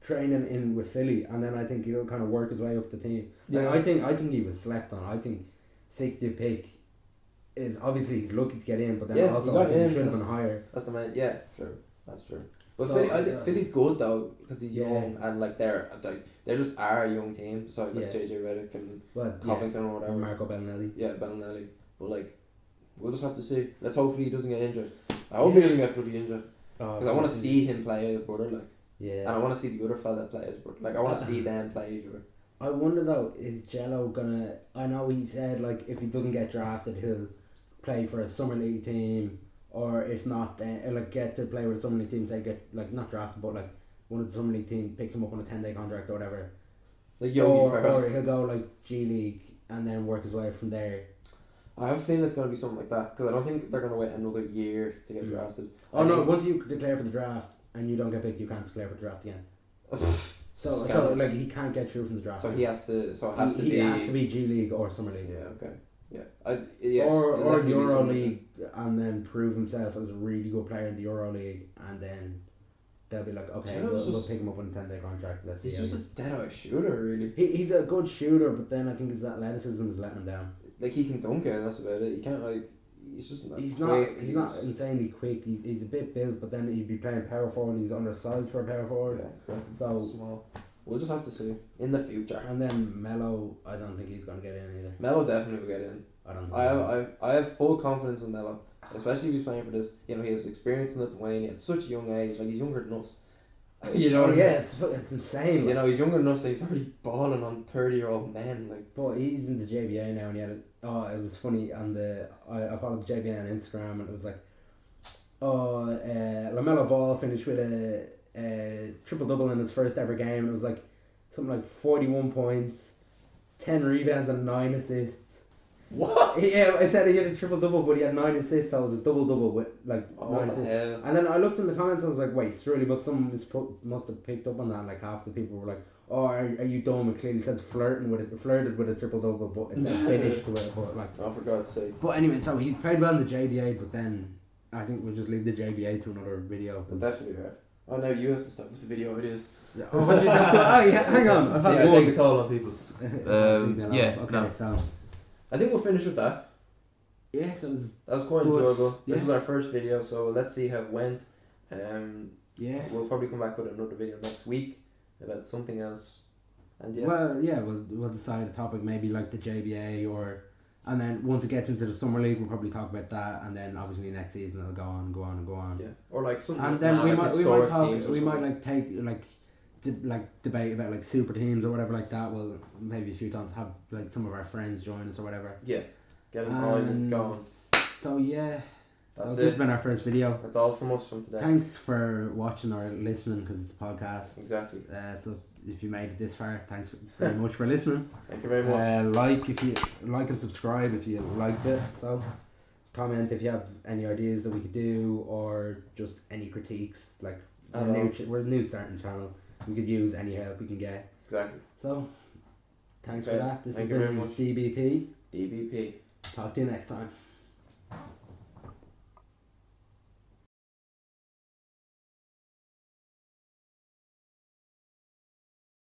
training in with Philly, and then I think he'll kind of work his way up the team. Yeah. I think he was slept on. I think 60th pick is obviously he's lucky to get in, but then Yeah, he also got I think in, he should have been that's- higher. that's the man. Yeah, true. That's true. But So, Philly, I think yeah. Philly's good though because he's Yeah. young and like they're just our young team besides like Yeah. JJ Redick and Well, Covington or yeah, whatever. Marco Bellinelli. Yeah, Bellinelli. But like, we'll just have to see. Let's hopefully he doesn't get injured. I hope he doesn't get bloody injured because I want to see him play his brother like, and Yeah. I want to see the other fella play his brother. Like I want to see them play each other. I wonder though, is Jello gonna? I know he said like if he doesn't get drafted, he'll play for a summer league team, or if not, then like get to play with a summer league team. Say get like not drafted, but like one of the summer league team picks him up on a 10-day contract or whatever. Like Yogi Or Ferrell. he'll go like G League and then work his way from there. I have a feeling it's gonna be something like that because I don't think they're gonna wait another year to get Mm. drafted. Oh I no! think- Once you declare for the draft and you don't get picked, you can't declare for the draft again. So Scandalous. like he can't get through from the draft. So he has to. So it has to he be. has to be G League or summer league. Yeah. Okay. Yeah. Yeah. Or it'll definitely be Euro something like League and then prove himself as a really good player in the Euro League, and then they'll be like, okay, Jello's we'll just- pick him up on a 10-day contract. Let's see. He's how just a he is. dead-eye shooter, really. He's a good shooter, but then I think his athleticism is letting him down. Like he can dunk it, and that's about it. He can't like. He's just not. He's quick. not insanely quick. He's a bit built, but then he'd be playing power forward. He's undersized for a power forward. Yeah, So small. We'll just have to see in the future. and then Melo, I don't think he's gonna get in either. Melo definitely will get in. I don't. I have full confidence in Melo, especially if he's playing for this. You know, he has experience in Lithuania at such a young age. Like he's younger than us. You know. Oh what I mean? yeah, it's insane. You Like, know, he's younger than us. And he's already balling on 30-year-old men. Like. but he's in the JBA now, and he had it was funny on I followed the JBA on Instagram, and it was like, LaMelo Ball finished with a triple double in his first ever game, and it was like something like 41 points, 10 rebounds, and 9 assists. What? Yeah, I said he had a triple double, but he had 9 assists, so it was a double double with like Oh, 9 what the assists. hell? And then I looked in the comments and I was like, wait, surely must have picked up on that. And like half the people were like, or are you dumb? It clearly says flirted with a triple double, but it's finished with it. But like, Oh, for God's sake. but anyway, so he's played well in the JBA, but then I think we'll just leave the JBA to another video. Definitely, right. Oh no, you have to stop with the video ideas. Oh, what you just oh yeah, hang on. I've had I one. take a toll on people. Yeah, Okay, no. so I think we'll finish with that. yeah, so That was quite Good. enjoyable. Yeah. This was our first video, so let's see how it went. yeah. We'll probably come back with another video next week about something else. And yeah, Well, yeah, we'll decide a topic maybe like the JBA and then once it gets into the summer league, we'll probably talk about that, and then obviously next season it'll go on and go on and go on. yeah, or like something. And then we might historic talk. teams or We might something. like take debate about like super teams or whatever like that. We'll maybe a few times have like some of our friends join us or whatever. Get an audience And going. So yeah, That's so this it. has been our first video. That's all from us from today. Thanks for watching or listening because it's a podcast. Exactly. So if you made it this far, thanks very much for listening. Thank you very much. Like and subscribe if you liked it. So comment if you have any ideas that we could do or just any critiques. Like we're a new starting channel. We could use any help we can get. Exactly. So thanks Okay. for that. This Thank has you been very much. DBP. DBP. Talk to you next time.